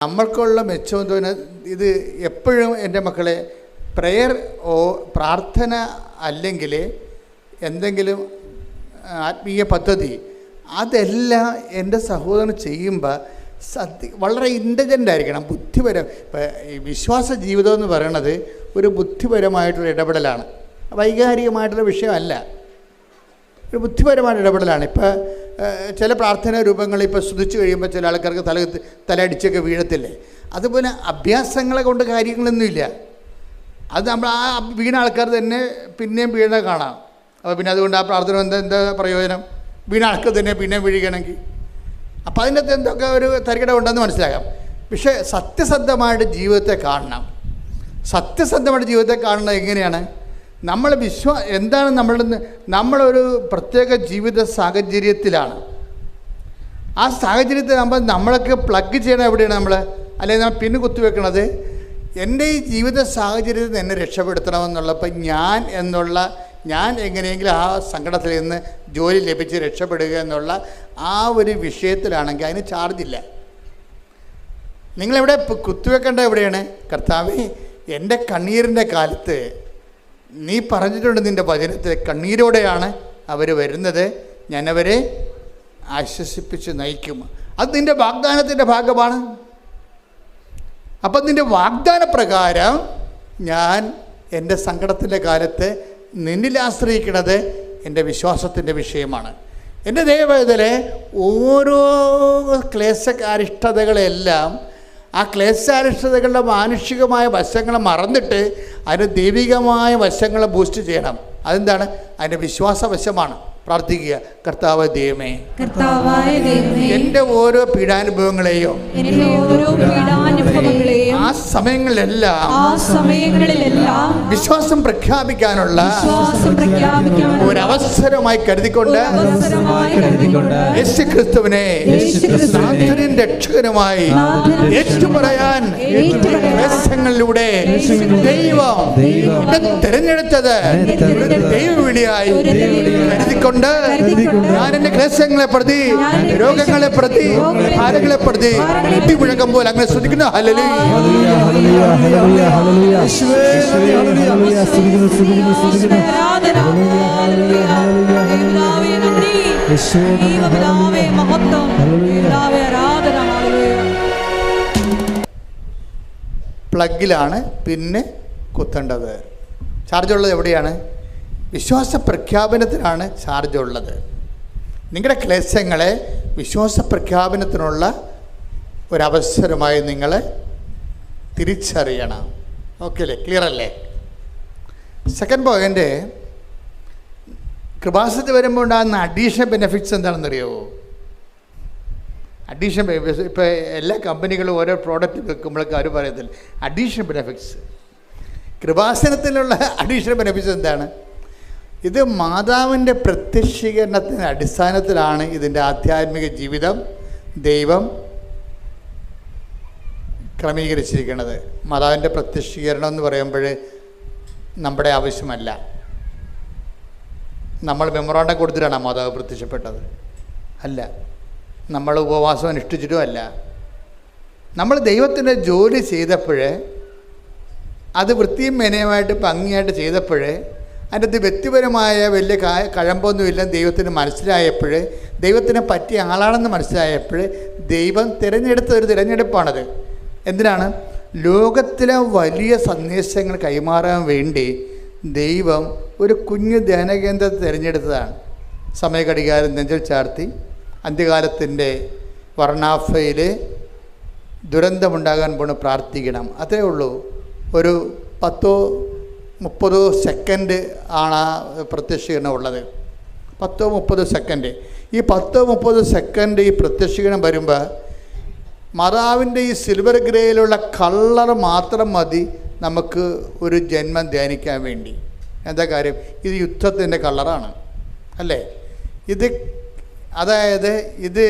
നമ്മൾക്കുള്ള മെച്ചം തോന്നുന്ന ഇത് എപ്പോഴും എൻ്റെ മക്കളെ പ്രാർത്ഥന അല്ലെങ്കിൽ എന്തെങ്കിലും ആത്മീയ പദ്ധതി അതെല്ലാം എൻ്റെ സഹോദരൻ ചെയ്യുമ്പോൾ വളരെ ഇൻ്റലിജൻ്റ് ആയിരിക്കണം, ബുദ്ധിപരം. ഇപ്പം ഈ വിശ്വാസ ജീവിതം എന്ന് പറയണത് ഒരു ബുദ്ധിപരമായിട്ടുള്ള ഇടപെടലാണ്, വൈകാരികമായിട്ടുള്ള വിഷയമല്ല, ഒരു ബുദ്ധിപരമായിട്ടുള്ള ഇടപെടലാണ്. ഇപ്പോൾ ചില പ്രാർത്ഥനാ രൂപങ്ങൾ ഇപ്പോൾ സ്തുതിച്ച് കഴിയുമ്പോൾ ചില ആൾക്കാർക്ക് തലയടിച്ചൊക്കെ വീഴത്തില്ലേ, അതുപോലെ അഭ്യാസങ്ങളെ കൊണ്ട് കാര്യങ്ങളൊന്നുമില്ല. അത് നമ്മൾ ആ വീണ ആൾക്കാർ തന്നെ പിന്നെയും വീണ കാണാം. അപ്പോൾ പിന്നെ അതുകൊണ്ട് ആ പ്രാർത്ഥന എന്താ പ്രയോജനം? വീണ ആൾക്കാർ തന്നെ പിന്നെയും വീഴുകയാണെങ്കിൽ അപ്പോൾ അതിൻ്റെ അകത്ത് എന്തൊക്കെ ഒരു തരികിട ഉണ്ടെന്ന് മനസ്സിലാക്കാം. പക്ഷേ സത്യസന്ധമായിട്ട് ജീവിതത്തെ കാണണം. സത്യസന്ധമായിട്ട് ജീവിതത്തെ കാണുന്നത് എങ്ങനെയാണ്? നമ്മൾ എന്താണ് നമ്മളൊരു പ്രത്യേക ജീവിത സാഹചര്യത്തിലാണ്. ആ സാഹചര്യത്തിലാകുമ്പോൾ നമ്മളൊക്കെ പ്ലഗ് ചെയ്യണം എവിടെയാണ് നമ്മൾ, അല്ലെങ്കിൽ നമ്മൾ പിന്ന് കുത്തിവെക്കണത് എൻ്റെ ഈ ജീവിത സാഹചര്യത്തിൽ എന്നെ രക്ഷപ്പെടുത്തണമെന്നുള്ളപ്പോൾ ഞാൻ എങ്ങനെയെങ്കിലും ആ സങ്കടത്തിൽ നിന്ന് ജോലി ലഭിച്ച് രക്ഷപ്പെടുക എന്നുള്ള ആ ഒരു വിഷയത്തിലാണെങ്കിൽ അതിന് ചാർജില്ല. നിങ്ങളെവിടെ കുത്തിവെക്കേണ്ടത് എവിടെയാണ്? കർത്താവേ, എൻ്റെ കണ്ണീരിൻ്റെ കാലത്ത് നീ പറഞ്ഞിട്ടുണ്ട് നിൻ്റെ വചനത്തിൽ, കണ്ണീരോടെയാണ് അവർ വരുന്നത്, ഞാനവരെ ആശ്വസിപ്പിച്ച് നയിക്കും. അത് നിൻ്റെ വാഗ്ദാനത്തിൻ്റെ ഭാഗമാണ്. അപ്പം നിൻ്റെ വാഗ്ദാന പ്രകാരം ഞാൻ എൻ്റെ സങ്കടത്തിൻ്റെ കാലത്ത് നിന്നിൽ ആശ്രയിക്കുന്നത് എൻ്റെ വിശ്വാസത്തിൻ്റെ വിഷയമാണ്. എൻ്റെ ദൈവവേദനയിലെ ഓരോ ക്ലേശാരിഷ്ടതകളെല്ലാം ആ ക്ലേശാരിഷ്ടതകളുടെ മാനുഷികമായ വശങ്ങളെ മറന്നിട്ട് അതിൻ്റെ ദൈവികമായ വശങ്ങളെ ബൂസ്റ്റ് ചെയ്യണം. അതെന്താണ്? അതിൻ്റെ വിശ്വാസവശമാണ്. പ്രാർത്ഥിക്കുക, കർത്താവ് ദൈവമേ, എൻ്റെ ഓരോ പീഡാനുഭവങ്ങളെയും ആ സമയങ്ങളിലെല്ലാം വിശ്വാസം പ്രഖ്യാപിക്കാനുള്ള ഒരവസരമായി കരുതിക്കൊണ്ട് യേശുക്രിസ്തുവിനെ നാഥനും രക്ഷകനുമായി ഏറ്റുപറയാൻ ക്ലേശങ്ങളിലൂടെ ദൈവം തിരഞ്ഞെടുത്തത് ദൈവവിളിയായി കരുതിക്കൊണ്ട് ഞാൻ എൻ്റെ ക്ലേശങ്ങളെ പ്രതി, രോഗങ്ങളെ പ്രതി, ഭാരങ്ങളെ പ്രതി മുഴക്കം പോലെ അങ്ങനെ ശ്രദ്ധിക്കുന്നു. പ്ലഗിലാണ് പിന്നെ കുത്തേണ്ടത്. ചാർജുള്ളത് എവിടെയാണ്? വിശ്വാസ പ്രഖ്യാപനത്തിനാണ് ചാർജുള്ളത്. നിങ്ങളുടെ ക്ലേശങ്ങളെ വിശ്വാസ പ്രഖ്യാപനത്തിനുള്ള ഒരവസരമായി നിങ്ങൾ തിരിച്ചറിയണം. ഓക്കെ അല്ലേ? ക്ലിയർ അല്ലേ? സെക്കൻഡ് പോയിൻ്റ്, കൃപാസനത്തിൽ വരുമ്പോൾ ഉണ്ടാകുന്ന അഡീഷണൽ ബെനിഫിറ്റ്സ് എന്താണെന്നറിയാമോ? അഡീഷണൽ ബെനിഫിറ്റ്സ് ഇപ്പോൾ എല്ലാ കമ്പനികളും ഓരോ പ്രോഡക്റ്റ് വെക്കുമ്പോഴൊക്കെ അവർ പറയത്തില്ല അഡീഷണൽ ബെനിഫിറ്റ്സ്. കൃപാസനത്തിലുള്ള അഡീഷണൽ ബെനിഫിറ്റ്സ് എന്താണ്? ഇത് മാതാവിൻ്റെ പ്രത്യക്ഷീകരണത്തിൻ്റെ അടിസ്ഥാനത്തിലാണ് ഇതിൻ്റെ ആധ്യാത്മിക ജീവിതം ദൈവം ക്രമീകരിച്ചിരിക്കുന്നത്. മാതാവിൻ്റെ പ്രത്യക്ഷീകരണം എന്ന് പറയുമ്പോൾ നമ്മുടെ ആവശ്യമല്ല. നമ്മൾ മെമ്മോറാണ്ടം കൊടുത്തിട്ടാണ് മാതാവ് പ്രത്യക്ഷപ്പെട്ടത് അല്ല, നമ്മൾ ഉപവാസം അനുഷ്ഠിച്ചിട്ടും അല്ല. നമ്മൾ ദൈവത്തിൻ്റെ ജോലി ചെയ്തപ്പോൾ, അത് വൃത്തിയും മെനയുമായിട്ട് ഭംഗിയായിട്ട് ചെയ്തപ്പോൾ, അതിൻ്റെ അത് വ്യക്തിപരമായ വലിയ കഴമ്പൊന്നുമില്ല ദൈവത്തിന് മനസ്സിലായപ്പോൾ, ദൈവത്തിനെ പറ്റിയ ആളാണെന്ന് മനസ്സിലായപ്പോൾ ദൈവം തിരഞ്ഞെടുത്തൊരു തിരഞ്ഞെടുപ്പാണത്. എന്തിനാണ്? ലോകത്തിലെ വലിയ സന്ദേശങ്ങൾ കൈമാറാൻ വേണ്ടി ദൈവം ഒരു കുഞ്ഞു ധ്യാനകേന്ദ്രത്തെ തിരഞ്ഞെടുത്തതാണ്. സമയഘടികാരം നെഞ്ചിൽ ചാർത്തി അന്ത്യകാലത്തിൻ്റെ വർണ്ണാഫയിൽ ദുരന്തമുണ്ടാകാൻ പോണ് പ്രാർത്ഥിക്കണം. അത്രേ ഉള്ളൂ. ഒരു 10-30 സെക്കൻഡ് ആണ് ആ പ്രത്യക്ഷീകരണം ഉള്ളത്. 10-30 സെക്കൻഡ്. ഈ 10-30 സെക്കൻഡ് ഈ പ്രത്യക്ഷീകരണം വരുമ്പോൾ മാതാവിൻ്റെ ഈ സിൽവർ ഗ്രേയിലുള്ള കളർ മാത്രം മതി നമുക്ക് ഒരു ജന്മം ധ്യാനിക്കാൻ വേണ്ടി. എന്താ കാര്യം? ഇത് യുദ്ധത്തിൻ്റെ കളറാണ് അല്ലേ? അതായത് ഇത്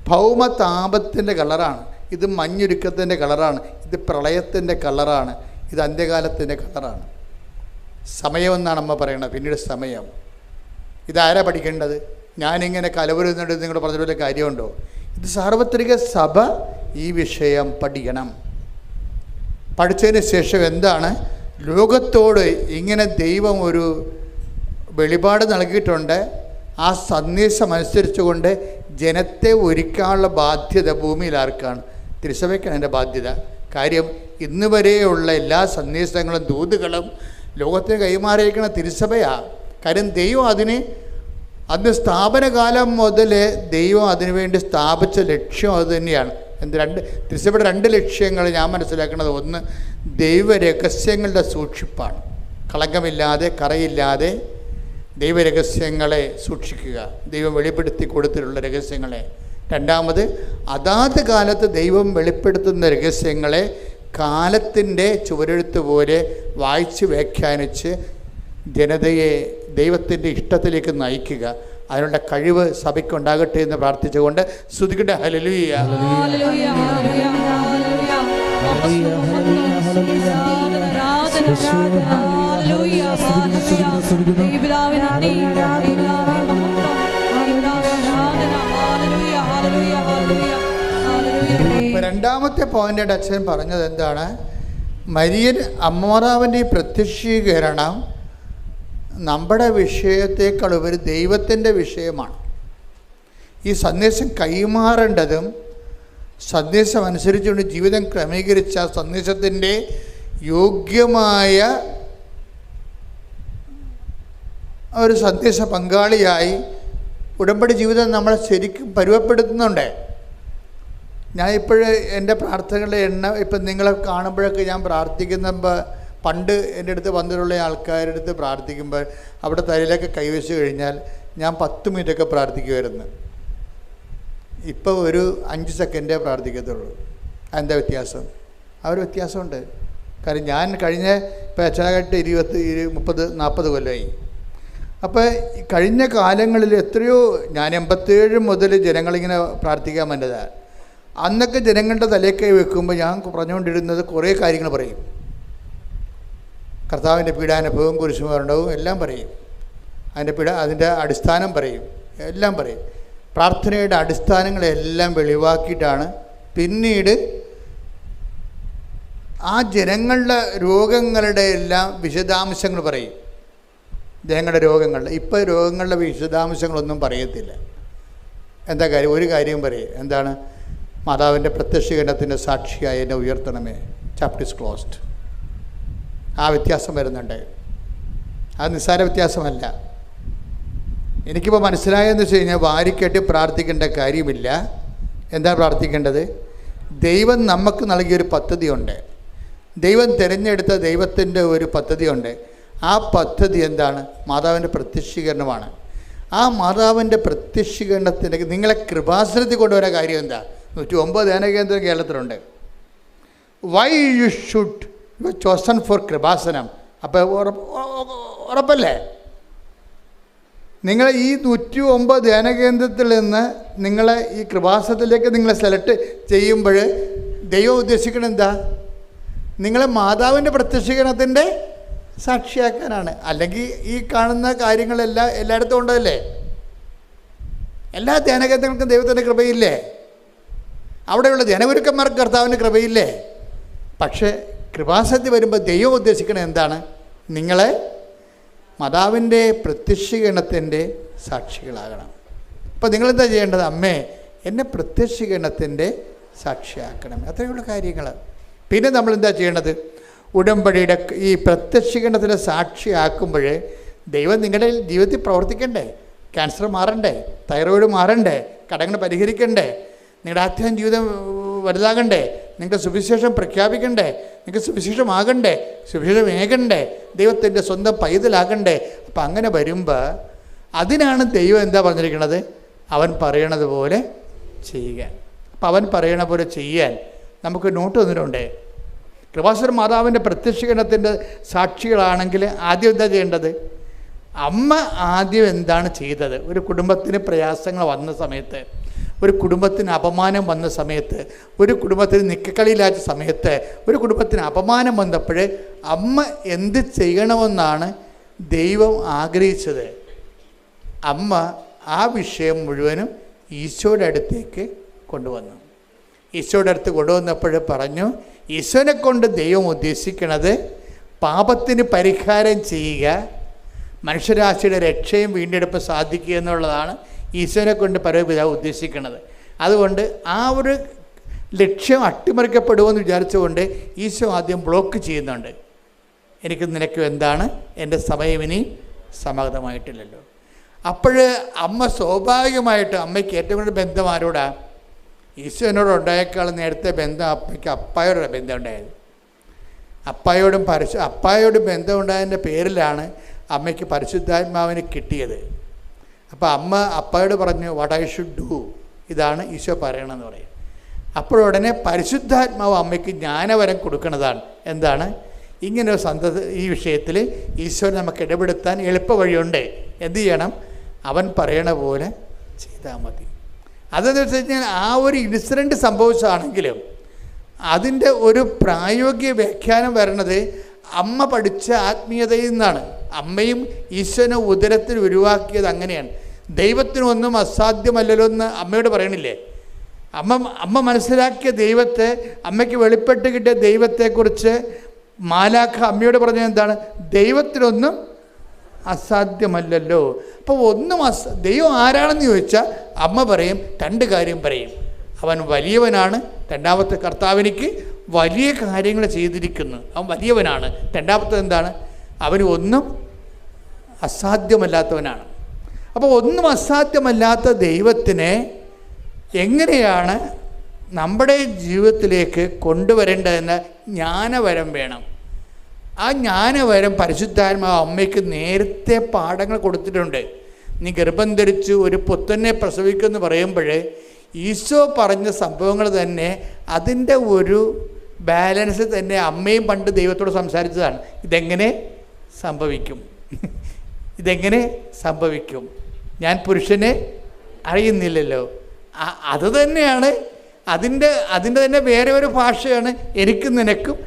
ഭൗമതാപത്തിൻ്റെ കളറാണ്, ഇത് മഞ്ഞുരുക്കത്തിൻ്റെ കളറാണ്, ഇത് പ്രളയത്തിൻ്റെ കളറാണ്, ഇത് അന്ത്യകാലത്തിൻ്റെ കളറാണ്. സമയമെന്നാണ് അമ്മ പറയണത്. പിന്നീട് സമയം. ഇതാരാ പഠിക്കേണ്ടത്? ഞാനിങ്ങനെ കലവരുന്നുണ്ട് നിങ്ങൾ പറഞ്ഞ പോലെ കാര്യമുണ്ടോ? ഇത് സാർവത്രിക സഭ ഈ വിഷയം പഠിക്കണം. പഠിച്ചതിന് ശേഷം എന്താണ് ലോകത്തോട് ഇങ്ങനെ ദൈവം ഒരു വെളിപാട് നൽകിയിട്ടുണ്ട്. ആ സന്ദേശം അനുസരിച്ചുകൊണ്ട് ജനത്തെ ഒരുക്കാനുള്ള ബാധ്യത ഭൂമിയിൽ ആർക്കാണ്? തിരുസഭയ്ക്കാണ് എൻ്റെ ബാധ്യത. കാര്യം ഇന്ന് വരെയുള്ള എല്ലാ സന്ദേശങ്ങളും ദൂതുകളും ലോകത്തിന് കൈമാറിയിരിക്കുന്ന തിരുസഭയാണ്. കാര്യം ദൈവം അന്ന് സ്ഥാപനകാലം മുതൽ ദൈവം അതിനുവേണ്ടി സ്ഥാപിച്ച ലക്ഷ്യം അത് തന്നെയാണ്. തിരുസഭയുടെ 2 ലക്ഷ്യങ്ങൾ ഞാൻ മനസ്സിലാക്കുന്നത്, ഒന്ന് ദൈവരഹസ്യങ്ങളുടെ സൂക്ഷിപ്പാണ്. കളങ്കമില്ലാതെ കറയില്ലാതെ ദൈവരഹസ്യങ്ങളെ സൂക്ഷിക്കുക, ദൈവം വെളിപ്പെടുത്തി കൊടുത്തിട്ടുള്ള രഹസ്യങ്ങളെ. രണ്ടാമത് അതാത് കാലത്ത് ദൈവം വെളിപ്പെടുത്തുന്ന രഹസ്യങ്ങളെ കാലത്തിൻ്റെ ചുവരെഴുത്ത് പോലെ വായിച്ച് വ്യാഖ്യാനിച്ച് ജനതയെ ദൈവത്തിൻ്റെ ഇഷ്ടത്തിലേക്ക് നയിക്കുക. അതിനുള്ള കഴിവ് സഭയ്ക്കുണ്ടാകട്ടെ എന്ന് പ്രാർത്ഥിച്ചുകൊണ്ട് സ്തുതിക്കട്ടെ. ഹല്ലേലൂയ. രണ്ടാമത്തെ പോയിൻ്റായിട്ട് അച്ഛൻ പറഞ്ഞത് എന്താണ്? മരിയൻ അമ്മമാതാവിൻ്റെ ഈ പ്രത്യക്ഷീകരണം നമ്മുടെ വിഷയത്തേക്കാൾ ഉപരി ദൈവത്തിൻ്റെ വിഷയമാണ്. ഈ സന്ദേശം കൈമാറേണ്ടതും സന്ദേശം അനുസരിച്ചുകൊണ്ട് ജീവിതം ക്രമീകരിച്ച സന്ദേശത്തിൻ്റെ യോഗ്യമായ ഒരു സന്ദേശ പങ്കാളിയായി ഉടമ്പടി ജീവിതം നമ്മളെ ശരിക്കും പരുവപ്പെടുത്തുന്നുണ്ട്. ഞാൻ ഇപ്പോഴേ എൻ്റെ പ്രാർത്ഥനകളുടെ എണ്ണം ഇപ്പം നിങ്ങളെ കാണുമ്പോഴൊക്കെ ഞാൻ പ്രാർത്ഥിക്കുമ്പോൾ, പണ്ട് എൻ്റെ അടുത്ത് വന്നിട്ടുള്ള ആൾക്കാരുടെ അടുത്ത് പ്രാർത്ഥിക്കുമ്പോൾ അവിടെ തലയിലൊക്കെ കൈവച്ച് കഴിഞ്ഞാൽ ഞാൻ 10 മിനിറ്റൊക്കെ പ്രാർത്ഥിക്കുമായിരുന്നു. ഇപ്പോൾ ഒരു 5 സെക്കൻഡേ പ്രാർത്ഥിക്കത്തുള്ളൂ. എന്താ വ്യത്യാസം? ആ ഒരു വ്യത്യാസമുണ്ട്. കാരണം ഞാൻ കഴിഞ്ഞ ഇപ്പോൾ അച്ഛനായിട്ട് 30-40 കൊല്ലമായി. അപ്പോൾ കഴിഞ്ഞ കാലങ്ങളിൽ എത്രയോ, ഞാൻ 87 മുതൽ ജനങ്ങളിങ്ങനെ പ്രാർത്ഥിക്കാൻ വന്നതാണ്. അന്നൊക്കെ ജനങ്ങളുടെ തലക്കൈ വെക്കുമ്പോൾ ഞാൻ പറഞ്ഞുകൊണ്ടിരുന്നത് കുറേ കാര്യങ്ങൾ പറയും. കർത്താവിൻ്റെ പീഡാനുഭവവും കുരിശുമരണവും എല്ലാം പറയും. അതിൻ്റെ അടിസ്ഥാനം പറയും, എല്ലാം പറയും. പ്രാർത്ഥനയുടെ അടിസ്ഥാനങ്ങളെല്ലാം വെളിവാക്കിയിട്ടാണ് പിന്നീട് ആ ജനങ്ങളുടെ രോഗങ്ങളുടെ എല്ലാം വിശദാംശങ്ങൾ പറയും. ജനങ്ങളുടെ രോഗങ്ങളുടെ, ഇപ്പോൾ രോഗങ്ങളുടെ വിശദാംശങ്ങളൊന്നും പറയത്തില്ല. എന്താ കാര്യം? ഒരു കാര്യം പറയും. എന്താണ്? മാതാവിൻ്റെ പ്രത്യക്ഷീകരണത്തിൻ്റെ സാക്ഷിയായി എന്നെ ഉയർത്തണമേ, ചാപ്റ്റർ ഈസ് ക്ലോസ്ഡ്. ആ വ്യത്യാസം വരുന്നുണ്ട്. അത് നിസ്സാര വ്യത്യാസമല്ല. എനിക്കിപ്പോൾ മനസ്സിലായെന്ന് വെച്ച് കഴിഞ്ഞാൽ വാരിക്കെട്ടി പ്രാർത്ഥിക്കേണ്ട കാര്യമില്ല. എന്താ പ്രാർത്ഥിക്കേണ്ടത്? ദൈവം നമുക്ക് നൽകിയൊരു പദ്ധതിയുണ്ട്. ദൈവം തിരഞ്ഞെടുത്ത ദൈവത്തിൻ്റെ ഒരു പദ്ധതിയുണ്ട്. ആ പദ്ധതി എന്താണ്? മാതാവിൻ്റെ പ്രത്യക്ഷീകരണമാണ്. ആ മാതാവിൻ്റെ പ്രത്യക്ഷീകരണത്തിൻ്റെ നിങ്ങളെ കൃപാസനത്തിൽ കൊണ്ടുവരാൻ കാര്യം എന്താ? 109 ധ്യാനകേന്ദ്രം കേരളത്തിലുണ്ട്. Why you should you chosen for Kripasanam. അപ്പോൾ ഉറപ്പല്ലേ? നിങ്ങൾ ഈ 109 ധ്യാനകേന്ദ്രത്തിൽ നിന്ന് നിങ്ങളെ ഈ കൃപാസനത്തിലേക്ക് നിങ്ങളെ സെലക്ട് ചെയ്യുമ്പോൾ ദൈവം ഉദ്ദേശിക്കുന്നത് എന്താ? നിങ്ങളെ മാതാവിൻ്റെ പ്രത്യക്ഷീകരണത്തിൻ്റെ സാക്ഷിയാക്കാനാണ്. അല്ലെങ്കിൽ ഈ കാണുന്ന കാര്യങ്ങളെല്ലാം എല്ലായിടത്തും ഉണ്ടല്ലേ? എല്ലാ ധ്യാനകേന്ദ്രങ്ങൾക്കും ദൈവത്തിൻ്റെ കൃപയില്ലേ? അവിടെയുള്ള ജനഗുരുക്കന്മാർക്ക് കർത്താവിൻ്റെ കൃപയില്ലേ? പക്ഷേ കൃപാസനത്തിൽ വരുമ്പോൾ ദൈവം ഉദ്ദേശിക്കുന്നത് എന്താണ്? നിങ്ങളെ മാതാവിൻ്റെ പ്രത്യക്ഷീകരണത്തിൻ്റെ സാക്ഷികളാകണം. അപ്പോൾ നിങ്ങളെന്താ ചെയ്യേണ്ടത്? അമ്മേ, എന്നെ പ്രത്യക്ഷീകരണത്തിൻ്റെ സാക്ഷിയാക്കണം. അത്രയുള്ള കാര്യങ്ങൾ. പിന്നെ നമ്മളെന്താ ചെയ്യേണ്ടത്? ഉടമ്പടിയുടെ ഈ പ്രത്യക്ഷീകരണത്തിൻ്റെ സാക്ഷിയാക്കുമ്പോൾ ദൈവം നിങ്ങളുടെ ജീവിതത്തിൽ പ്രവർത്തിക്കണ്ടേ? ക്യാൻസർ മാറണ്ടേ? തൈറോയിഡ് മാറണ്ടേ? കടങ്ങൾ പരിഹരിക്കണ്ടേ? നിങ്ങളുടെ ആത്മീയ ജീവിതം വലുതാകണ്ടേ? നിങ്ങൾക്ക് സുവിശേഷം പ്രഖ്യാപിക്കണ്ടേ? നിങ്ങൾക്ക് സുവിശേഷമാകണ്ടേ? സുവിശേഷമേകണ്ടേ? ദൈവത്തിൻ്റെ സ്വന്തം പൈതലാകണ്ടേ? അപ്പം അങ്ങനെ വരുമ്പോൾ അതിനാണ് ദൈവം എന്താ പറഞ്ഞിരിക്കുന്നത്? അവൻ പറയണത് പോലെ ചെയ്യുക. അപ്പം അവൻ പറയണ പോലെ ചെയ്യാൻ നമുക്ക് നോട്ട് തന്നിട്ടുണ്ട്. കൃപാസന മാതാവിൻ്റെ പ്രത്യക്ഷീകരണത്തിൻ്റെ സാക്ഷികളാണെങ്കിൽ ആദ്യം എന്താ ചെയ്യേണ്ടത്? അമ്മ ആദ്യം എന്താണ് ചെയ്തത്? ഒരു കുടുംബത്തിന് പ്രയാസങ്ങൾ വന്ന സമയത്ത്, ഒരു കുടുംബത്തിന് അപമാനം വന്ന സമയത്ത്, ഒരു കുടുംബത്തിന് നിക്കക്കളിയില്ലാത്ത സമയത്ത്, ഒരു കുടുംബത്തിന് അപമാനം വന്നപ്പോൾ അമ്മ എന്ത് ചെയ്യണമെന്നാണ് ദൈവം ആഗ്രഹിച്ചത്? അമ്മ ആ വിഷയം മുഴുവനും ഈശോയുടെ അടുത്തേക്ക് കൊണ്ടുവന്നു. ഈശോയുടെ അടുത്ത് കൊണ്ടുവന്നപ്പോൾ പറഞ്ഞു, ഈശോനെ കൊണ്ട് ദൈവം ഉദ്ദേശിക്കുന്നത് പാപത്തിന് പരിഹാരം ചെയ്യുക, മനുഷ്യരാശിയുടെ രക്ഷയും വീണ്ടെടുപ്പ് സാധിക്കുക എന്നുള്ളതാണ് ഈശോനെ കൊണ്ട് പരമപിതാവ് ഉദ്ദേശിക്കുന്നത്. അതുകൊണ്ട് ആ ഒരു ലക്ഷ്യം അട്ടിമറിക്കപ്പെടുമെന്ന് വിചാരിച്ചുകൊണ്ട് ഈശോ ആദ്യം ബ്ലോക്ക് ചെയ്യുന്നുണ്ട്. എനിക്ക് നിനക്ക് എന്താണ്, എൻ്റെ സമയം ഇനി സമാഗതമായിട്ടില്ലല്ലോ. അപ്പോൾ അമ്മ സ്വാഭാവികമായിട്ട്, അമ്മയ്ക്ക് ഏറ്റവും കൂടുതൽ ബന്ധം ആരോടാണ്? ഈശോനോട് ഉണ്ടായേക്കാൾ നേരത്തെ ബന്ധം അപ്പയ്ക്ക് അപ്പായോടുള്ള ബന്ധം ഉണ്ടായത്. അപ്പായോടും ബന്ധം ഉണ്ടായതിൻ്റെ പേരിലാണ് അമ്മയ്ക്ക് പരിശുദ്ധാത്മാവിനെ കിട്ടിയത്. അപ്പോൾ അമ്മ അപ്പായോട് പറഞ്ഞു, വാട്ട് ഐ ഷുഡ് ഡു, ഇതാണ് ഈശോ പറയണമെന്ന് പറയും. അപ്പോഴുടനെ പരിശുദ്ധാത്മാവ് അമ്മയ്ക്ക് ജ്ഞാനവരം കൊടുക്കുന്നതാണ്. എന്താണ്? ഇങ്ങനെ ഈ വിഷയത്തിൽ ഈശോനെ നമുക്ക് ഇടപെടുത്താൻ എളുപ്പ വഴിയുണ്ട്. എന്ത് ചെയ്യണം? അവൻ പറയണ പോലെ ചെയ്താൽ മതി. അതെന്ന് വെച്ച് കഴിഞ്ഞാൽ ആ ഒരു ഇൻസിഡൻറ്റ് സംഭവിച്ചാണെങ്കിലും അതിൻ്റെ ഒരു പ്രായോഗിക വ്യാഖ്യാനം വരണത് അമ്മ പഠിച്ച ആത്മീയതയിൽ നിന്നാണ്. അമ്മയും ഈശോനെ ഉദരത്തിൽ ഉരുവാക്കിയത് അങ്ങനെയാണ്. ദൈവത്തിനൊന്നും അസാധ്യമല്ലല്ലോ എന്ന് അമ്മയോട് പറയണില്ലേ? അമ്മ മനസ്സിലാക്കിയ ദൈവത്തെ, അമ്മയ്ക്ക് വെളിപ്പെട്ട് കിട്ടിയ ദൈവത്തെക്കുറിച്ച് മാലാഖ അമ്മയോട് പറഞ്ഞത് എന്താണ്? ദൈവത്തിനൊന്നും അസാധ്യമല്ലല്ലോ. അപ്പോൾ ദൈവം ആരാണെന്ന് ചോദിച്ചാൽ അമ്മ പറയും, രണ്ട് കാര്യം പറയും. അവൻ വലിയവനാണ്, രണ്ടാമത്തെ കർത്താവിനിക്ക് വലിയ കാര്യങ്ങൾ ചെയ്തിരിക്കുന്നു, അവൻ വലിയവനാണ്. രണ്ടാമത്തെ എന്താണ്? അവന് ഒന്നും അസാധ്യമല്ലാത്തവനാണ്. അപ്പോൾ ഒന്നും അസാധ്യമല്ലാത്ത ദൈവത്തിനെ എങ്ങനെയാണ് നമ്മുടെ ജീവിതത്തിലേക്ക് കൊണ്ടുവരേണ്ടതെന്ന് ജ്ഞാനവരം വേണം. ആ ജ്ഞാനവരം പരിശുദ്ധാത്മാവ് അമ്മയ്ക്ക് നേരത്തെ പാഠങ്ങൾ കൊടുത്തിട്ടുണ്ട്. നീ ഗർഭം ധരിച്ചു ഒരു പുത്രനെ പ്രസവിക്കുമെന്ന് പറയുമ്പോൾ ഈശോ പറഞ്ഞ സംഭവങ്ങൾ തന്നെ അതിൻ്റെ ഒരു ബാലൻസ് തന്നെ അമ്മയും പണ്ട് ദൈവത്തോട് സംസാരിച്ചതാണ്. ഇതെങ്ങനെ സംഭവിക്കും, ഞാൻ പുരുഷനെ അറിയുന്നില്ലല്ലോ. അത് തന്നെയാണ് അതിൻ്റെ തന്നെ വേറെ ഒരു ഭാഷയാണ് എനിക്കും നിനക്കും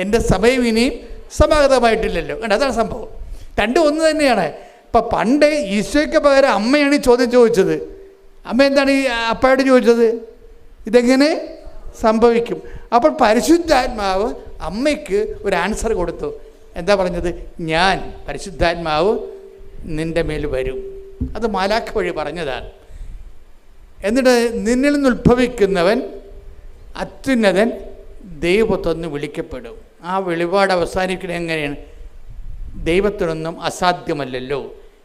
എൻ്റെ സമയം ഇനിയും സമാഗതമായിട്ടില്ലല്ലോ. അതാണ് സംഭവം. രണ്ടും ഒന്ന് തന്നെയാണ്. ഇപ്പം പണ്ട് ഈശോയ്ക്ക് പകരം അമ്മയാണ് ഈ ചോദ്യം ചോദിച്ചത്. അമ്മ എന്താണ് ഈ അപ്പയോട് ചോദിച്ചത്? ഇതെങ്ങനെ സംഭവിക്കും? അപ്പോൾ പരിശുദ്ധാത്മാവ് അമ്മയ്ക്ക് ഒരു ആൻസർ കൊടുത്തു. എന്താ പറഞ്ഞത്? ഞാൻ പരിശുദ്ധാത്മാവ് നിൻ്റെ മേൽ വരും. അത് മാലാഖ വഴി പറഞ്ഞതാണ്. എന്നിട്ട് നിന്നിൽ നിന്ന് ഉത്ഭവിക്കുന്നവൻ അത്യുന്നതൻ ദൈവത്തൊന്ന് വിളിക്കപ്പെടും. ആ വെളിപാട് അവസാനിക്കുന്നത് എങ്ങനെയാണ്? ദൈവത്തിനൊന്നും അസാധ്യമല്ലല്ലോ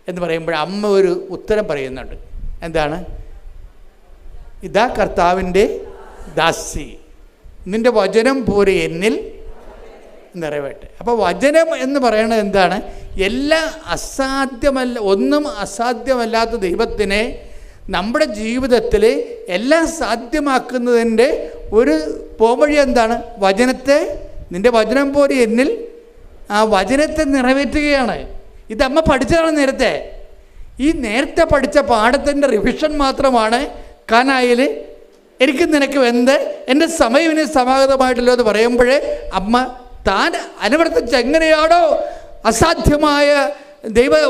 എന്ന് പറയുമ്പോൾ അമ്മ ഒരു ഉത്തരം പറയുന്നുണ്ട്. എന്താണ്? ഇതാ കർത്താവിൻ്റെ ദാസി, നിൻ്റെ വചനം പോലെ എന്നിൽ നിറവേട്ടെ. അപ്പോൾ വചനം എന്ന് പറയുന്നത് എന്താണ്? ഒന്നും അസാധ്യമല്ലാത്ത ദൈവത്തിനെ നമ്മുടെ ജീവിതത്തിൽ എല്ലാം സാധ്യമാക്കുന്നതിൻ്റെ ഒരു പോംവഴി എന്താണ്? നിൻ്റെ വചനം പോലെ എന്നിൽ ആ വചനത്തെ നിറവേറ്റുകയാണ്. ഇതമ്മ പഠിച്ചതാണ് നേരത്തെ. ഈ നേരത്തെ പഠിച്ച പാഠത്തിൻ്റെ റിവിഷൻ മാത്രമാണ് കാനായിൽ എനിക്ക് നിനക്ക് എൻ്റെ സമയം ഇനി സമാഗതമായിട്ടല്ലോ എന്ന് പറയുമ്പോഴേ അമ്മ താൻ അനുവർത്തിച്ച് എങ്ങനെയാണോ അസാധ്യമായ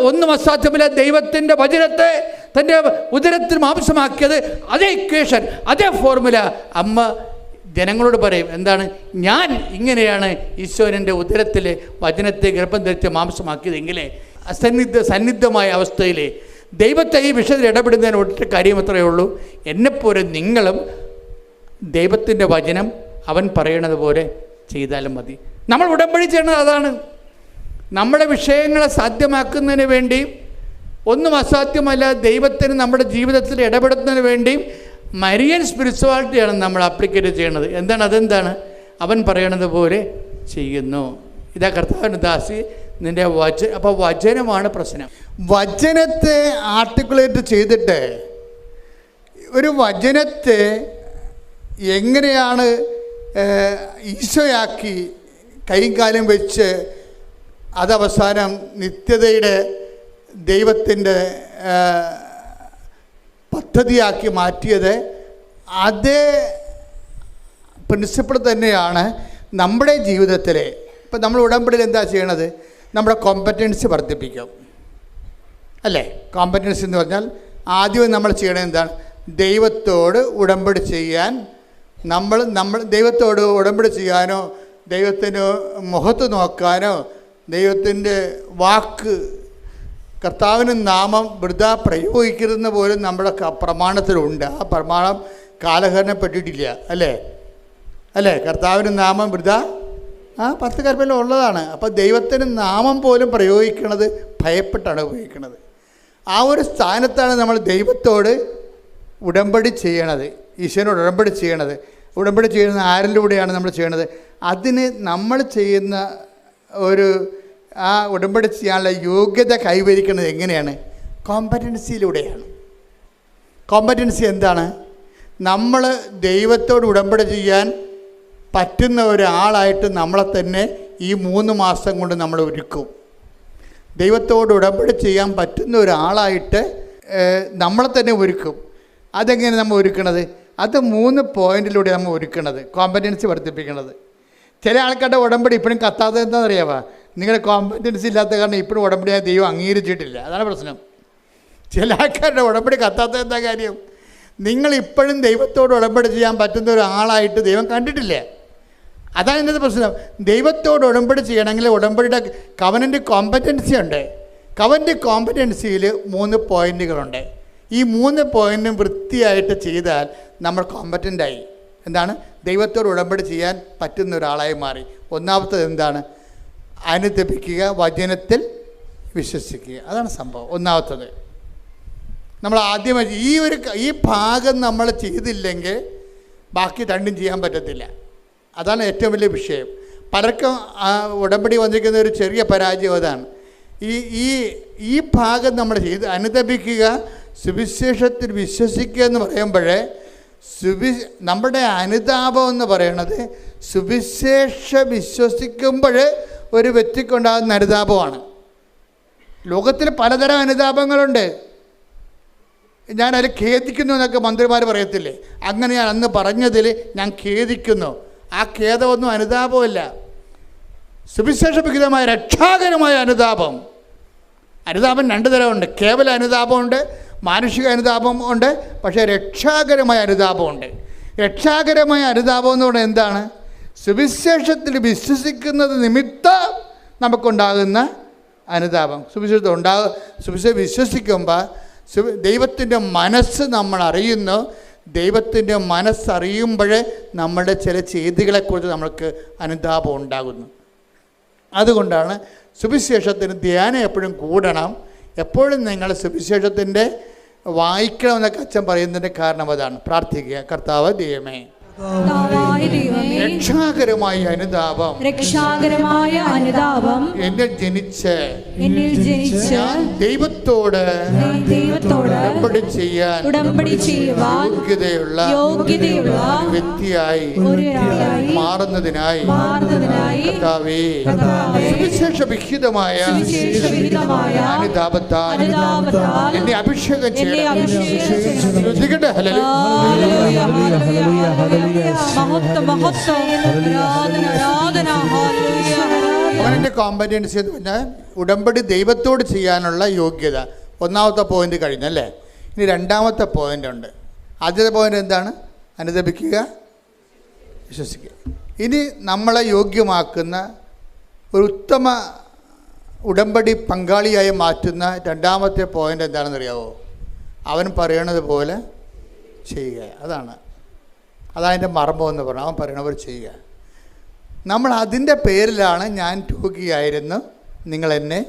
ഒന്നും അസാധ്യമല്ല ദൈവത്തിൻ്റെ വചനത്തെ തൻ്റെ ഉദരത്തിൽ മാംസമാക്കിയത്, അതേ ഇക്വേഷൻ, അതേ ഫോർമുല അമ്മ ജനങ്ങളോട് പറയും. എന്താണ്? ഞാൻ ഇങ്ങനെയാണ് ഈശോൻ്റെ ഉദരത്തിൽ വചനത്തെ ഗർഭം ധരിച്ച് മാംസമാക്കിയതെങ്കിലേ സന്നിഗ്ധമായ അവസ്ഥയിൽ ദൈവത്തെ ഈ വിഷയത്തിൽ ഇടപെടുന്നതിന് ഒറ്റ കാര്യം അത്രയേ ഉള്ളൂ. എന്നെപ്പോലെ നിങ്ങളും ദൈവത്തിൻ്റെ വചനം അവൻ പറയണത് പോലെ ചെയ്താലും മതി. നമ്മൾ ഉടമ്പടി ചെയ്യണത് അതാണ്. നമ്മുടെ വിഷയങ്ങളെ സാധ്യമാക്കുന്നതിന് വേണ്ടിയും ഒന്നും അസാധ്യമല്ല ദൈവത്തിന് നമ്മുടെ ജീവിതത്തിൽ ഇടപെടുന്നതിന് വേണ്ടിയും മരിയൻ സ്പിരിച്വാലിറ്റിയാണ് നമ്മൾ അപ്ലിക്കേറ്റ് ചെയ്യണത്. അതെന്താണ്? അവൻ പറയണത് പോലെ ചെയ്യുന്നു. ഇതാ കർത്താവിൻ്റെ ദാസി നിൻ്റെ അപ്പോൾ വചനമാണ് പ്രശ്നം. വചനത്തെ ആർട്ടിക്കുലേറ്റ് ചെയ്തിട്ട് ഒരു വചനത്തെ എങ്ങനെയാണ് ഈശോയാക്കി കൈയും കാലും വെച്ച് അതവസാനം നിത്യതയുടെ ദൈവത്തിൻ്റെ പദ്ധതിയാക്കി മാറ്റിയത്, അതേ പ്രിൻസിപ്പിൾ തന്നെയാണ് നമ്മുടെ ജീവിതത്തിലെ. ഇപ്പം നമ്മൾ ഉടമ്പടിയിൽ എന്താ ചെയ്യണത്? നമ്മുടെ കോമ്പറ്റൻസി വർദ്ധിപ്പിക്കും, അല്ലേ? കോമ്പറ്റൻസി എന്ന് പറഞ്ഞാൽ ആദ്യം നമ്മൾ ചെയ്യണത് എന്താണ്? ദൈവത്തോട് ഉടമ്പടി ചെയ്യാൻ നമ്മൾ ദൈവത്തോട് ഉടമ്പടി ചെയ്യാനോ ദൈവത്തിന് മുഖത്ത് നോക്കാനോ ദൈവത്തിൻ്റെ വാക്ക് കർത്താവിന് നാമം വൃഥാ പ്രയോഗിക്കരുതെന്ന് പോലും നമ്മുടെ പ്രമാണത്തിലുണ്ട്. ആ പ്രമാണം കാലഹരണപ്പെട്ടിട്ടില്ല. അല്ലേ കർത്താവിന് നാമം വൃഥാ 10 കൽപ്പനയിൽ ഉള്ളതാണ്. അപ്പോൾ ദൈവത്തിന് നാമം പോലും പ്രയോഗിക്കുന്നത് ഭയപ്പെട്ടാണ് ഉപയോഗിക്കുന്നത്. ആ ഒരു സ്ഥാനത്താണ് നമ്മൾ ദൈവത്തോട് ഉടമ്പടി ചെയ്യണത്, ഈശോനോട് ഉടമ്പടി ചെയ്യണത്. ഉടമ്പടി ചെയ്യുന്ന ആരിലൂടെയാണ് നമ്മൾ ചെയ്യണത്? അതിന് നമ്മൾ ചെയ്യുന്ന ഒരു ആ ഉടമ്പടി ചെയ്യാനുള്ള യോഗ്യത കൈവരിക്കുന്നത് എങ്ങനെയാണ്? കോമ്പറ്റൻസിയിലൂടെയാണ്. കോമ്പറ്റൻസി എന്താണ്? നമ്മൾ ദൈവത്തോട് ഉടമ്പടി ചെയ്യാൻ പറ്റുന്ന ഒരാളായിട്ട് നമ്മളെ തന്നെ ഈ 3 മാസം കൊണ്ട് നമ്മൾ ഒരുക്കും. ദൈവത്തോട് ഉടമ്പടി ചെയ്യാൻ പറ്റുന്ന ഒരാളായിട്ട് നമ്മളെ തന്നെ ഒരുക്കും. അതെങ്ങനെ നമ്മൾ ഒരുക്കണത്? അത് 3 പോയിന്റിലൂടെ നമ്മൾ ഒരുക്കണത്, കോമ്പറ്റൻസി വർദ്ധിപ്പിക്കണത്. ചില ആൾക്കാരുടെ ഉടമ്പടി ഇപ്പോഴും കത്താത്തത് എന്താണെന്നറിയാമോ? നിങ്ങളുടെ കോമ്പറ്റൻസി ഇല്ലാത്ത കാരണം ഇപ്പോഴും ഉടമ്പടിയായി ദൈവം അംഗീകരിച്ചിട്ടില്ല. അതാണ് പ്രശ്നം. ചില ആൾക്കാരുടെ ഉടമ്പടി കത്താത്തത് എന്താ കാര്യം? നിങ്ങളിപ്പോഴും ദൈവത്തോട് ഉടമ്പടി ചെയ്യാൻ പറ്റുന്ന ഒരാളായിട്ട് ദൈവം കണ്ടിട്ടില്ല. അതാണ് എൻ്റെ പ്രശ്നം. ദൈവത്തോട് ഉടമ്പടി ചെയ്യണമെങ്കിൽ ഉടമ്പടിയുടെ കവനൻ്റ് കോമ്പറ്റൻസി ഉണ്ട്. കവനൻ്റ് കോമ്പറ്റൻസിയിൽ 3 പോയിന്റുകളുണ്ട്. ഈ 3 പോയിന്റും വൃത്തിയായിട്ട് ചെയ്താൽ നമ്മൾ കോമ്പറ്റൻ്റായി. എന്താണ്? ദൈവത്തോട് ഉടമ്പടി ചെയ്യാൻ പറ്റുന്ന ഒരാളായി മാറി. ഒന്നാമത്തത് എന്താണ്? അനുതപിക്കുക, വചനത്തിൽ വിശ്വസിക്കുക. അതാണ് സംഭവം. ഒന്നാമത്തത് നമ്മൾ ആദ്യമായി ഈ ഭാഗം നമ്മൾ ചെയ്തില്ലെങ്കിൽ ബാക്കി രണ്ടും ചെയ്യാൻ പറ്റത്തില്ല. അതാണ് ഏറ്റവും വലിയ വിഷയം. പലർക്കും ഉടമ്പടി വന്നിരിക്കുന്ന ഒരു ചെറിയ പരാജയം അതാണ്. ഈ ഭാഗം നമ്മൾ ചെയ്ത് അനുതപിക്കുക, സുവിശേഷത്തിൽ വിശ്വസിക്കുക എന്ന് പറയുമ്പോഴേ നമ്മുടെ അനുതാപം എന്ന് പറയണത് സുവിശേഷം വിശ്വസിക്കുമ്പോൾ ഒരു വ്യക്തിക്കുണ്ടാകുന്ന അനുതാപമാണ്. ലോകത്തിൽ പലതരം അനുതാപങ്ങളുണ്ട്. ഞാനതിൽ ഖേദിക്കുന്നു എന്നൊക്കെ മന്ത്രിമാർ പറയത്തില്ലേ? അങ്ങനെ ഞാൻ അന്ന് പറഞ്ഞതിൽ ഞാൻ ഖേദിക്കുന്നു. ആ ഖേദമൊന്നും അനുതാപമല്ല. സുവിശേഷവിഹിതമായ രക്ഷാകരമായ അനുതാപം. അനുതാപം 2 തരമുണ്ട്. കേവല അനുതാപമുണ്ട്, മാനുഷിക അനുതാപം ഉണ്ട്. പക്ഷേ രക്ഷാകരമായ അനുതാപമുണ്ട്. രക്ഷാകരമായ അനുതാപം എന്ന് പറയുന്നത് എന്താണ്? സുവിശേഷത്തിൽ വിശ്വസിക്കുന്നത് നിമിത്തം നമുക്കുണ്ടാകുന്ന അനുതാപം. സുവിശേഷം വിശ്വസിക്കുമ്പോൾ ദൈവത്തിൻ്റെ മനസ്സ് നമ്മൾ അറിയുന്നു. ദൈവത്തിൻ്റെ മനസ്സറിയുമ്പോഴേ നമ്മുടെ ചില ചെയ്തികളെക്കുറിച്ച് നമ്മൾക്ക് അനുതാപം ഉണ്ടാകുന്നു. അതുകൊണ്ടാണ് സുവിശേഷത്തിന് ധ്യാനം എപ്പോഴും കൂടണം. എപ്പോഴും നിങ്ങൾ സുവിശേഷത്തിൻ്റെ വായിക്കണമെന്നൊക്കെ അച്ഛൻ പറയുന്നതിൻ്റെ കാരണം അതാണ്. പ്രാർത്ഥിക്കുക, കർത്താവ് ദൈവമേ, രക്ഷാകരമായ അനുതാപം എന്നിൽ ജനിച്ച് ദൈവത്തോട് ഉടമ്പടി ചെയ്യുവാൻ യോഗ്യതയുള്ള വ്യക്തിയായി മാറുന്നതിനായി കർത്താവേ സുവിശേഷവിഹിതമായ അനുതാപത്താൽ എന്നെ അഭിഷേകം ചെയ്യണം. അവൻ്റെ കോമ്പറ്റൻസി എന്ന് പറഞ്ഞാൽ ഉടമ്പടി ദൈവത്തോട് ചെയ്യാനുള്ള യോഗ്യത. ഒന്നാമത്തെ പോയിന്റ് കഴിഞ്ഞല്ലേ? ഇനി 2ാമത്തെ പോയിന്റ് ഉണ്ട്. ആദ്യത്തെ പോയിന്റ് എന്താണ്? അനുതപിക്കുക, വിശ്വസിക്കുക. ഇനി നമ്മളെ യോഗ്യമാക്കുന്ന ഒരു ഉത്തമ ഉടമ്പടി പങ്കാളിയായി മാറ്റുന്ന 2ാമത്തെ പോയിന്റ് എന്താണെന്നറിയാവോ? അവൻ പറയണത് പോലെ ചെയ്യുക. അതതിൻ്റെ മർമ്മം എന്ന് പറഞ്ഞാൽ അവൻ പറയണവർ ചെയ്യുക. നമ്മൾ അതിൻ്റെ പേരിലാണ് ഞാൻ രോഗിയായിരുന്നു, നിങ്ങളെന്നെ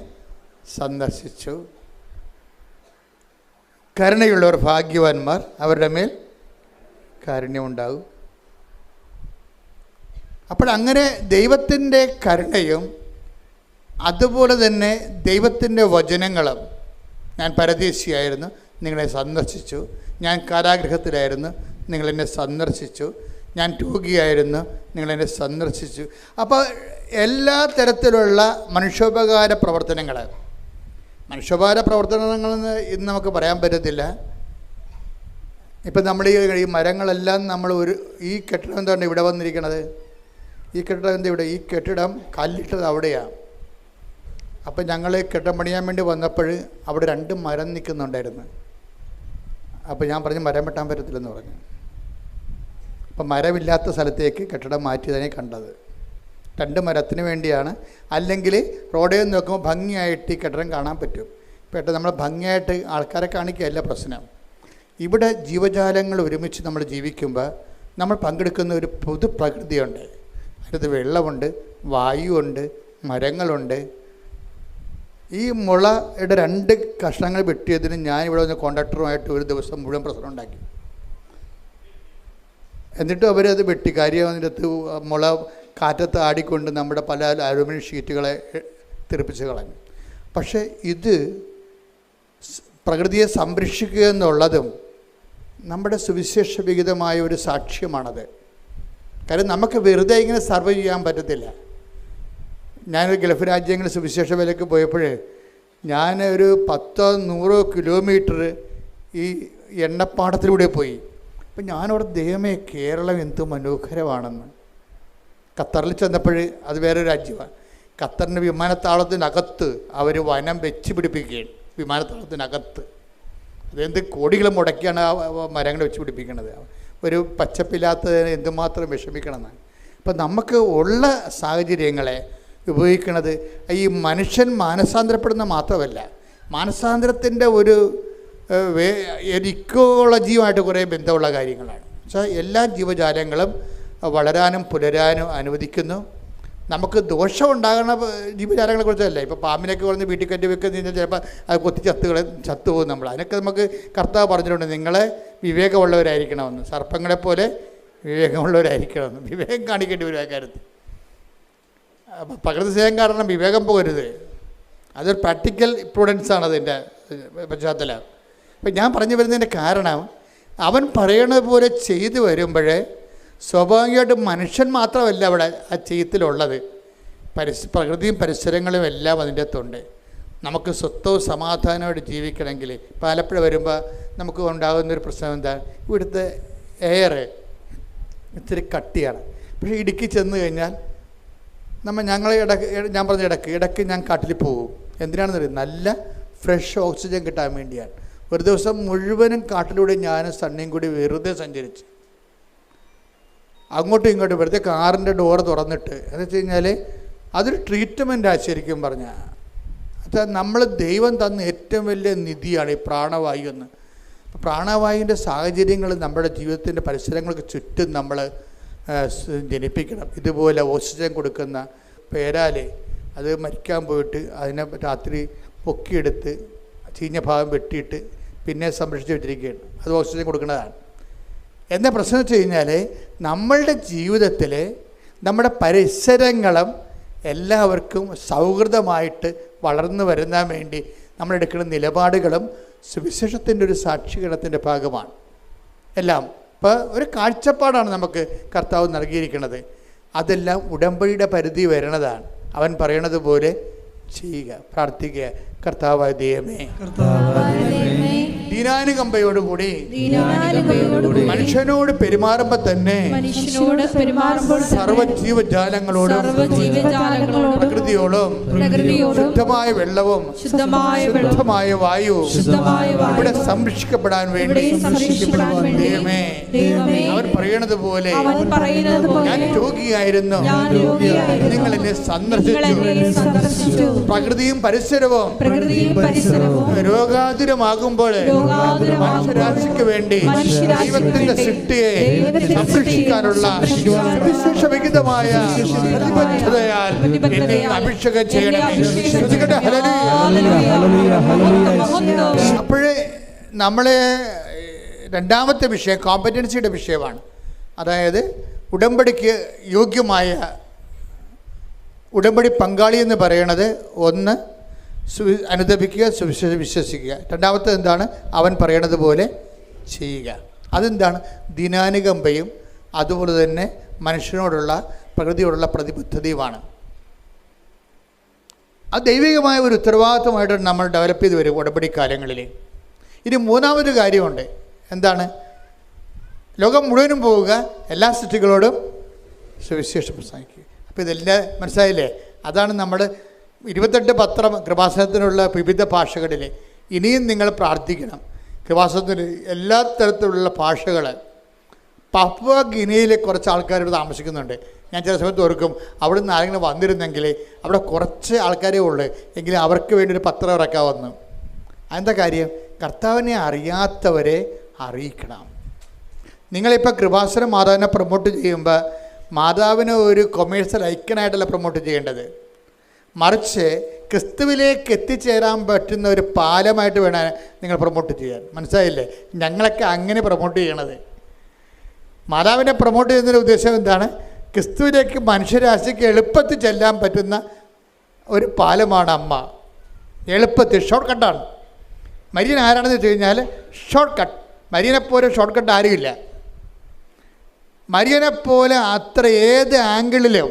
സന്ദർശിച്ചു. കരുണയുള്ളവർ ഭാഗ്യവാന്മാർ, അവരുടെ മേൽ കാരുണ്യമുണ്ടാകും. അപ്പോഴങ്ങനെ ദൈവത്തിൻ്റെ കരുണയും അതുപോലെ തന്നെ ദൈവത്തിൻ്റെ വചനങ്ങളും, ഞാൻ പരദേശിയായിരുന്നു, നിങ്ങളെ സന്ദർശിച്ചു. ഞാൻ കാരാഗൃഹത്തിലായിരുന്നു, നിങ്ങളെന്നെ സന്ദർശിച്ചു. ഞാൻ രോഗിയായിരുന്നു, നിങ്ങളെന്നെ സന്ദർശിച്ചു. അപ്പോൾ എല്ലാ തരത്തിലുള്ള മനുഷ്യോപകാര പ്രവർത്തനങ്ങളെന്ന് ഇന്ന് നമുക്ക് പറയാൻ പറ്റത്തില്ല. ഇപ്പം നമ്മൾ ഈ മരങ്ങളെല്ലാം നമ്മൾ ഈ കെട്ടിടം എന്താണ് ഇവിടെ വന്നിരിക്കണത്? ഈ കെട്ടിടം എന്താ ഇവിടെ? ഈ കെട്ടിടം കല്ലിട്ടത് അവിടെയാണ്. അപ്പം ഞങ്ങൾ കെട്ടിടം പണിയാൻ വേണ്ടി വന്നപ്പോൾ അവിടെ 2 മരം നിൽക്കുന്നുണ്ടായിരുന്നു. അപ്പോൾ ഞാൻ പറഞ്ഞു മരം വെട്ടാൻ പറ്റത്തില്ലെന്ന് പറഞ്ഞു. അപ്പം മരമില്ലാത്ത സ്ഥലത്തേക്ക് കെട്ടിടം മാറ്റിയതിനെ കണ്ടത്. 2 മരത്തിന് വേണ്ടിയാണ്. അല്ലെങ്കിൽ റോഡിൽ നിന്ന് നോക്കുമ്പോൾ ഭംഗിയായിട്ട് ഈ കെട്ടിടം കാണാൻ പറ്റും. പെട്ടെന്ന് നമ്മൾ ഭംഗിയായിട്ട് ആൾക്കാരെ കാണിക്കുകയല്ല പ്രശ്നം. ഇവിടെ ജീവജാലങ്ങൾ ഒരുമിച്ച് നമ്മൾ ജീവിക്കുമ്പോൾ നമ്മൾ പങ്കെടുക്കുന്ന ഒരു പൊതു പ്രകൃതിയുണ്ട്. അതിനകത്ത് വെള്ളമുണ്ട്, വായുവുണ്ട്, മരങ്ങളുണ്ട്. ഈ മുളയുടെ 2 കഷ്ണങ്ങൾ വെട്ടിയതിന് ഞാൻ ഇവിടെ വന്ന് കോൺട്രാക്ടറുമായിട്ട് ഒരു ദിവസം മുഴുവൻ പ്രശ്നം ഉണ്ടാക്കി. എന്നിട്ടും അവരത് വെട്ടി. കാര്യം അതിൻ്റെ അകത്ത് മുള കാറ്റത്ത് ആടിക്കൊണ്ട് നമ്മുടെ പല അലുമിനിയം ഷീറ്റുകളെ തെറിപ്പിച്ച് കളഞ്ഞു. പക്ഷേ ഇത് പ്രകൃതിയെ സംരക്ഷിക്കുക എന്നുള്ളതും നമ്മുടെ സുവിശേഷ വിഹിതമായ ഒരു സാക്ഷ്യമാണത്. കാര്യം നമുക്ക് വെറുതെ ഇങ്ങനെ സർവൈവ് ചെയ്യാൻ പറ്റത്തില്ല. ഞാനൊരു ഗൾഫ് രാജ്യങ്ങളിൽ സുവിശേഷ വേലയ്ക്ക് പോയപ്പോൾ ഞാൻ ഒരു 10-100 കിലോമീറ്റർ ഈ എണ്ണപ്പാടത്തിലൂടെ പോയി. അപ്പം ഞാനവിടെ ദൈവമേ കേരളം എന്ത് മനോഹരമാണെന്ന്. ഖത്തറിൽ ചെന്നപ്പോൾ അത് വേറെ രാജ്യമാണ്. ഖത്തറിൻ്റെ വിമാനത്താവളത്തിനകത്ത് അവർ വനം വെച്ച് പിടിപ്പിക്കുകയാണ്. വിമാനത്താവളത്തിനകത്ത് അതെന്ത് കോടികൾ മുടക്കിയാണ് ആ മരങ്ങൾ വെച്ച് പിടിപ്പിക്കുന്നത്. ഒരു പച്ചപ്പില്ലാത്തതിന് എന്തുമാത്രം വിഷമിക്കണമെന്നാണ്. അപ്പം നമുക്ക് ഉള്ള സാഹചര്യങ്ങളെ ഉപയോഗിക്കുന്നത് ഈ മനുഷ്യൻ മാനസാന്തരപ്പെടുന്ന മാത്രമല്ല, മാനസാന്തരത്തിൻ്റെ ഒരു ഇക്കോളജിയുമായിട്ട് കുറേ ബന്ധമുള്ള കാര്യങ്ങളാണ്. വെച്ചാൽ എല്ലാ ജീവജാലങ്ങളും വളരാനും പുലരാനും അനുവദിക്കുന്നു. നമുക്ക് ദോഷം ഉണ്ടാകുന്ന ജീവജാലങ്ങളെ കുറിച്ചല്ല. ഇപ്പോൾ പാമ്പിനൊക്കെ പറഞ്ഞ് വീട്ടിൽ കയറ്റി വെക്കുന്ന ചിലപ്പോൾ അത് കൊത്തി ചത്തുപോകും നമ്മൾ. അതിനൊക്കെ നമുക്ക് കർത്താവ് പറഞ്ഞിട്ടുണ്ട്, നിങ്ങളെ വിവേകമുള്ളവരായിരിക്കണമെന്ന്, സർപ്പങ്ങളെപ്പോലെ വിവേകമുള്ളവരായിരിക്കണമെന്ന്. വിവേകം കാണിക്കേണ്ടി വരും ആ കാര്യത്തിൽ. പ്രകൃതി സ്നേഹം കാരണം വിവേകം പോകരുത്. അതൊരു പ്രാക്ടിക്കൽ പ്രൂഡൻസാണ് അതിൻ്റെ പശ്ചാത്തലം. അപ്പം ഞാൻ പറഞ്ഞു വരുന്നതിൻ്റെ കാരണം, അവൻ പറയണത് പോലെ ചെയ്തു വരുമ്പോഴേ സ്വാഭാവികമായിട്ട് മനുഷ്യൻ മാത്രമല്ല അവിടെ ആ ചെയ്യത്തിലുള്ളത്, പ്രകൃതിയും പരിസരങ്ങളും എല്ലാം അതിൻ്റെ അകത്തുണ്ട്. നമുക്ക് സ്വസ്ഥവും സമാധാനമായിട്ട് ജീവിക്കണമെങ്കിൽ ഇപ്പോൾ ആലപ്പുഴ വരുമ്പോൾ നമുക്ക് ഉണ്ടാകുന്നൊരു പ്രശ്നം എന്താ, ഇവിടുത്തെ എയർ ഇത്തിരി കട്ടിയാണ്. പക്ഷേ ഇടുക്കി ചെന്ന് കഴിഞ്ഞാൽ ഞങ്ങൾ ഞാൻ പറഞ്ഞ ഇടയ്ക്ക് ഞാൻ കാട്ടിൽ പോകും. എന്തിനാണെന്ന് അറിയാം, നല്ല ഫ്രഷ് ഓക്സിജൻ കിട്ടാൻ വേണ്ടിയാണ്. ഒരു ദിവസം മുഴുവനും കാട്ടിലൂടെ ഞാനും സണ്ണിയും കൂടി വെറുതെ സഞ്ചരിച്ച് അങ്ങോട്ടും ഇങ്ങോട്ടും വെറുതെ കാറിൻ്റെ ഡോറ് തുറന്നിട്ട്. എന്ന് വെച്ച് കഴിഞ്ഞാൽ അതൊരു ട്രീറ്റ്മെൻറ്റാണ് ശരിക്കും പറഞ്ഞാൽ. അത് നമ്മൾ ദൈവം തന്ന ഏറ്റവും വലിയ നിധിയാണ് ഈ പ്രാണവായു എന്ന്. പ്രാണവായുവിൻ്റെ സാഹചര്യങ്ങൾ നമ്മുടെ ജീവിതത്തിൻ്റെ പരിസരങ്ങൾക്ക് ചുറ്റും നമ്മൾ ജനിപ്പിക്കണം. ഇതുപോലെ ഓക്സിജൻ കൊടുക്കുന്ന പേരാല് അത് മരിക്കാൻ പോയിട്ട് അതിനെ രാത്രി പൊക്കിയെടുത്ത് ചീഞ്ഞ ഭാഗം വെട്ടിയിട്ട് പിന്നെ സംരക്ഷിച്ച് വെച്ചിരിക്കുകയാണ്. അത് ഓക്സിജൻ കൊടുക്കുന്നതാണ്. എന്താ പ്രശ്നം വെച്ച് കഴിഞ്ഞാൽ, നമ്മളുടെ ജീവിതത്തിൽ നമ്മുടെ പരിസരങ്ങളും എല്ലാവർക്കും സൗഹൃദമായിട്ട് വളർന്നു വരുന്നതിന് വേണ്ടി നമ്മളെടുക്കുന്ന നിലപാടുകളും സുവിശേഷത്തിൻ്റെ ഒരു സാക്ഷീകരണത്തിൻ്റെ ഭാഗമാണ് എല്ലാം. ഇപ്പോൾ ഒരു കാഴ്ചപ്പാടാണ് നമുക്ക് കർത്താവ് നൽകിയിരിക്കുന്നത്. അതെല്ലാം ഉടമ്പടിയുടെ പരിധി വരുന്നതാണ്. അവൻ പറയണത് പോലെ ചെയ്യുക, പ്രാർത്ഥിക്കുക. കർത്താവായ ദൈവമേ, ദീനാനുകമ്പയോടുകൂടി മനുഷ്യനോട് പെരുമാറുമ്പോൾ തന്നെ സർവ്വജീവജാലങ്ങളോടും പ്രകൃതിയോടും ശുദ്ധമായ വെള്ളവും ശുദ്ധമായ വായു ഇവിടെ സംരക്ഷിക്കപ്പെടാൻ വേണ്ടി ദൈവമേ, അവൻ പറയണത് പോലെ ഞാൻ രോഗിയായിരുന്നു, നിങ്ങൾ എന്നെ സന്ദർശിച്ചു. പ്രകൃതിയും പരിസരവും രോഗാതുരമാകുമ്പോൾ മനുഷ്യരാശിക്ക് വേണ്ടി ദൈവത്തിന്റെ സൃഷ്ടിയെ സംരക്ഷിക്കാനുള്ള വിശേഷവിഹിതമായ പ്രതിബദ്ധതയാൽ എന്നെ അഭിഷേകം ചെയ്യണം. അപ്പോഴേ നമ്മളെ രണ്ടാമത്തെ വിഷയം കോമ്പറ്റൻസിയുടെ വിഷയമാണ്. അതായത് ഉടമ്പടിക്ക് യോഗ്യമായ ഉടമ്പടി പങ്കാളി എന്ന് പറയുന്നത്, ഒന്ന് അനുദപിക്കുക, സുവിശേഷം വിശ്വസിക്കുക. രണ്ടാമത്തെ എന്താണ്, അവൻ പറയണത് പോലെ ചെയ്യുക. അതെന്താണ്, ദിനാനുകമ്പയും അതുപോലെ തന്നെ മനുഷ്യനോടുള്ള പ്രകൃതിയോടുള്ള പ്രതിബദ്ധതയുമാണ്. അത് ദൈവികമായ ഒരു ഉത്തരവാദിത്വമായിട്ട് നമ്മൾ ഡെവലപ്പ് ചെയ്ത് വരും ഉടമ്പടി കാലങ്ങളിൽ. ഇനി മൂന്നാമതൊരു കാര്യമുണ്ട്. എന്താണ്, ലോകം മുഴുവനും പോവുക, എല്ലാ സൃഷ്ടികളോടും സുവിശേഷം പ്രസംഗിക്കുക. അപ്പോൾ ഇതെല്ലാം മനസ്സിലായില്ലേ? അതാണ് നമ്മൾ 28 പത്രം കൃപാസനത്തിനുള്ള വിവിധ ഭാഷകളിൽ. ഇനിയും നിങ്ങൾ പ്രാർത്ഥിക്കണം. കൃപാസനത്തിന് എല്ലാ തരത്തിലുള്ള ഭാഷകൾ പപ്പുവ ഗിനിയിൽ കുറച്ച് ആൾക്കാരോട് താമസിക്കുന്നുണ്ട്. ഞാൻ ചില സമയത്ത് ഓർക്കും അവിടെ നിന്ന് ആരെങ്കിലും വന്നിരുന്നെങ്കിൽ അവിടെ കുറച്ച് ആൾക്കാരേ ഉള്ളൂ, എങ്കിലും അവർക്ക് വേണ്ടി ഒരു പത്രം ഇറക്കാമെന്ന്. അതെന്താ കാര്യം? കർത്താവിനെ അറിയാത്തവരെ അറിയിക്കണം. നിങ്ങളിപ്പോൾ കൃപാസനം മാതാവിനെ പ്രൊമോട്ട് ചെയ്യുമ്പോൾ മാതാവിനെ ഒരു കൊമേഴ്സ്യൽ ഐക്കണായിട്ടല്ല പ്രൊമോട്ട് ചെയ്യേണ്ടത്, മറിച്ച് ക്രിസ്തുവിലേക്ക് എത്തിച്ചേരാൻ പറ്റുന്ന ഒരു പാലമായിട്ട് വേണം നിങ്ങൾ പ്രൊമോട്ട് ചെയ്യാൻ. മനസ്സിലായില്ലേ? ഞങ്ങളൊക്കെ അങ്ങനെ പ്രൊമോട്ട് ചെയ്യണത്. മാതാവിനെ പ്രൊമോട്ട് ചെയ്യുന്നതിൻ്റെ ഉദ്ദേശം എന്താണ്? ക്രിസ്തുവിലേക്ക് മനുഷ്യരാശിക്ക് എളുപ്പത്തിൽ ചെല്ലാൻ പറ്റുന്ന ഒരു പാലമാണ് അമ്മ. എളുപ്പത്തിൽ ഷോർട്ട് കട്ടാണ്. മരിയൻ ആരാണെന്ന് വെച്ച് കഴിഞ്ഞാൽ ഷോർട്ട് കട്ട്. മരിയനെപ്പോലെ ഷോർട്ട് കട്ട് ആരുമില്ല. മരിയനെപ്പോലെ അത്ര ഏത് ആംഗിളിലും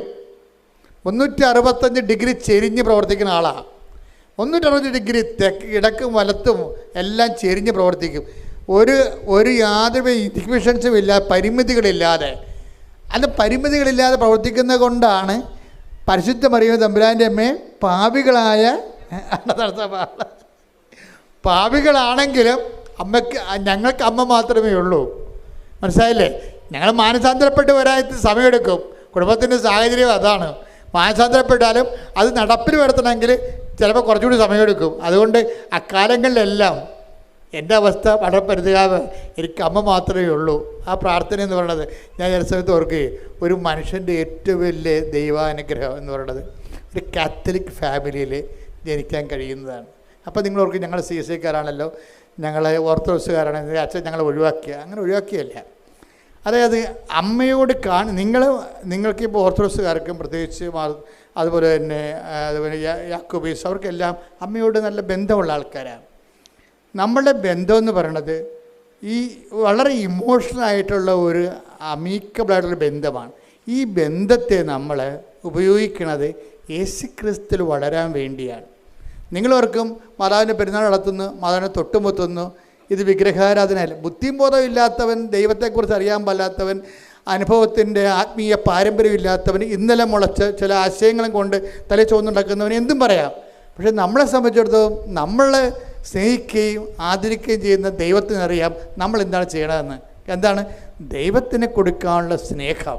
365 ഡിഗ്രി ചെരിഞ്ഞ് പ്രവർത്തിക്കുന്ന ആളാണ്. 360 ഡിഗ്രി ഇടക്കും വലത്തും എല്ലാം ചെരിഞ്ഞ് പ്രവർത്തിക്കും. ഒരു യാതൊരു ഇൻഹിബിഷൻസും ഇല്ലാതെ, പരിമിതികളില്ലാതെ. അത് പരിമിതികളില്ലാതെ പ്രവർത്തിക്കുന്നത് കൊണ്ടാണ് പരിശുദ്ധ മറിയം തമ്പുരാൻ്റെ അമ്മയെ പാപികളാണെങ്കിലും ഞങ്ങൾക്ക് അമ്മ മാത്രമേ ഉള്ളൂ. മനസ്സിലായില്ലേ? ഞങ്ങൾ മാനസാന്തരപ്പെട്ട് വരാൻ സമയമെടുക്കും. കുടുംബത്തിൻ്റെ സാഹചര്യം അതാണ്. മാനസാന്തരപ്പെട്ടാലും അത് നടപ്പിൽ വരുത്തണമെങ്കിൽ ചിലപ്പോൾ കുറച്ചുകൂടി സമയമെടുക്കും. അതുകൊണ്ട് അക്കാലങ്ങളിലെല്ലാം എൻ്റെ അവസ്ഥ വളരെ പരിതാപ, എനിക്ക് അമ്മ മാത്രമേ ഉള്ളൂ. ആ പ്രാർത്ഥന എന്ന് പറയുന്നത് ഞാൻ ചില സമയത്ത് ഓർക്കുകയും, ഒരു മനുഷ്യൻ്റെ ഏറ്റവും വലിയ ദൈവാനുഗ്രഹം എന്ന് പറയുന്നത് ഒരു കാത്തലിക് ഫാമിലിയിൽ ജനിക്കാൻ കഴിയുന്നതാണ്. അപ്പോൾ നിങ്ങൾ ഓർക്കും ഞങ്ങൾ CSIക്കാരാണല്ലോ, ഞങ്ങൾ ഓർത്തഡോക്സുകാരാണ്, അച്ഛൻ ഞങ്ങളെ ഒഴിവാക്കിയ. അങ്ങനെ ഒഴിവാക്കിയല്ല. അതായത് അമ്മയോട് നിങ്ങൾക്കിപ്പോൾ ഓർത്തഡോക്സുകാർക്കും പ്രത്യേകിച്ച് അതുപോലെ തന്നെ യാക്കോബീസ് അവർക്കെല്ലാം അമ്മയോട് നല്ല ബന്ധമുള്ള ആൾക്കാരാണ്. നമ്മളുടെ ബന്ധമെന്ന് പറയണത് ഈ വളരെ ഇമോഷണലായിട്ടുള്ള ഒരു അമീക്കബിളായിട്ടുള്ള ബന്ധമാണ്. ഈ ബന്ധത്തെ നമ്മൾ ഉപയോഗിക്കുന്നത് യേശുക്രിസ്തുവിൽ വളരാൻ വേണ്ടിയാണ്. നിങ്ങളോർക്കും മാതാവിൻ്റെ പെരുന്നാൾ നടത്തുന്നു, മാതാവിനെ തൊട്ടുമുത്തുന്നു. ഇത് വിഗ്രഹാരാധനയല്ല. ബുദ്ധിയും ബോധം ഇല്ലാത്തവൻ, ദൈവത്തെക്കുറിച്ച് അറിയാൻ പാടില്ലാത്തവൻ, അനുഭവത്തിൻ്റെ ആത്മീയ പാരമ്പര്യമില്ലാത്തവൻ, ഇന്നലെ മുളച്ച് ചില ആശയങ്ങളും കൊണ്ട് തലയിൽ ചുവന്നുണ്ടാക്കുന്നവന് എന്തും പറയാം. പക്ഷേ നമ്മളെ സംബന്ധിച്ചിടത്തോളം നമ്മൾ സ്നേഹിക്കുകയും ആദരിക്കുകയും ചെയ്യുന്ന ദൈവത്തിനറിയാം നമ്മൾ എന്താണ് ചെയ്യണമെന്ന്. എന്താണ്? ദൈവത്തിന് കൊടുക്കാനുള്ള സ്നേഹം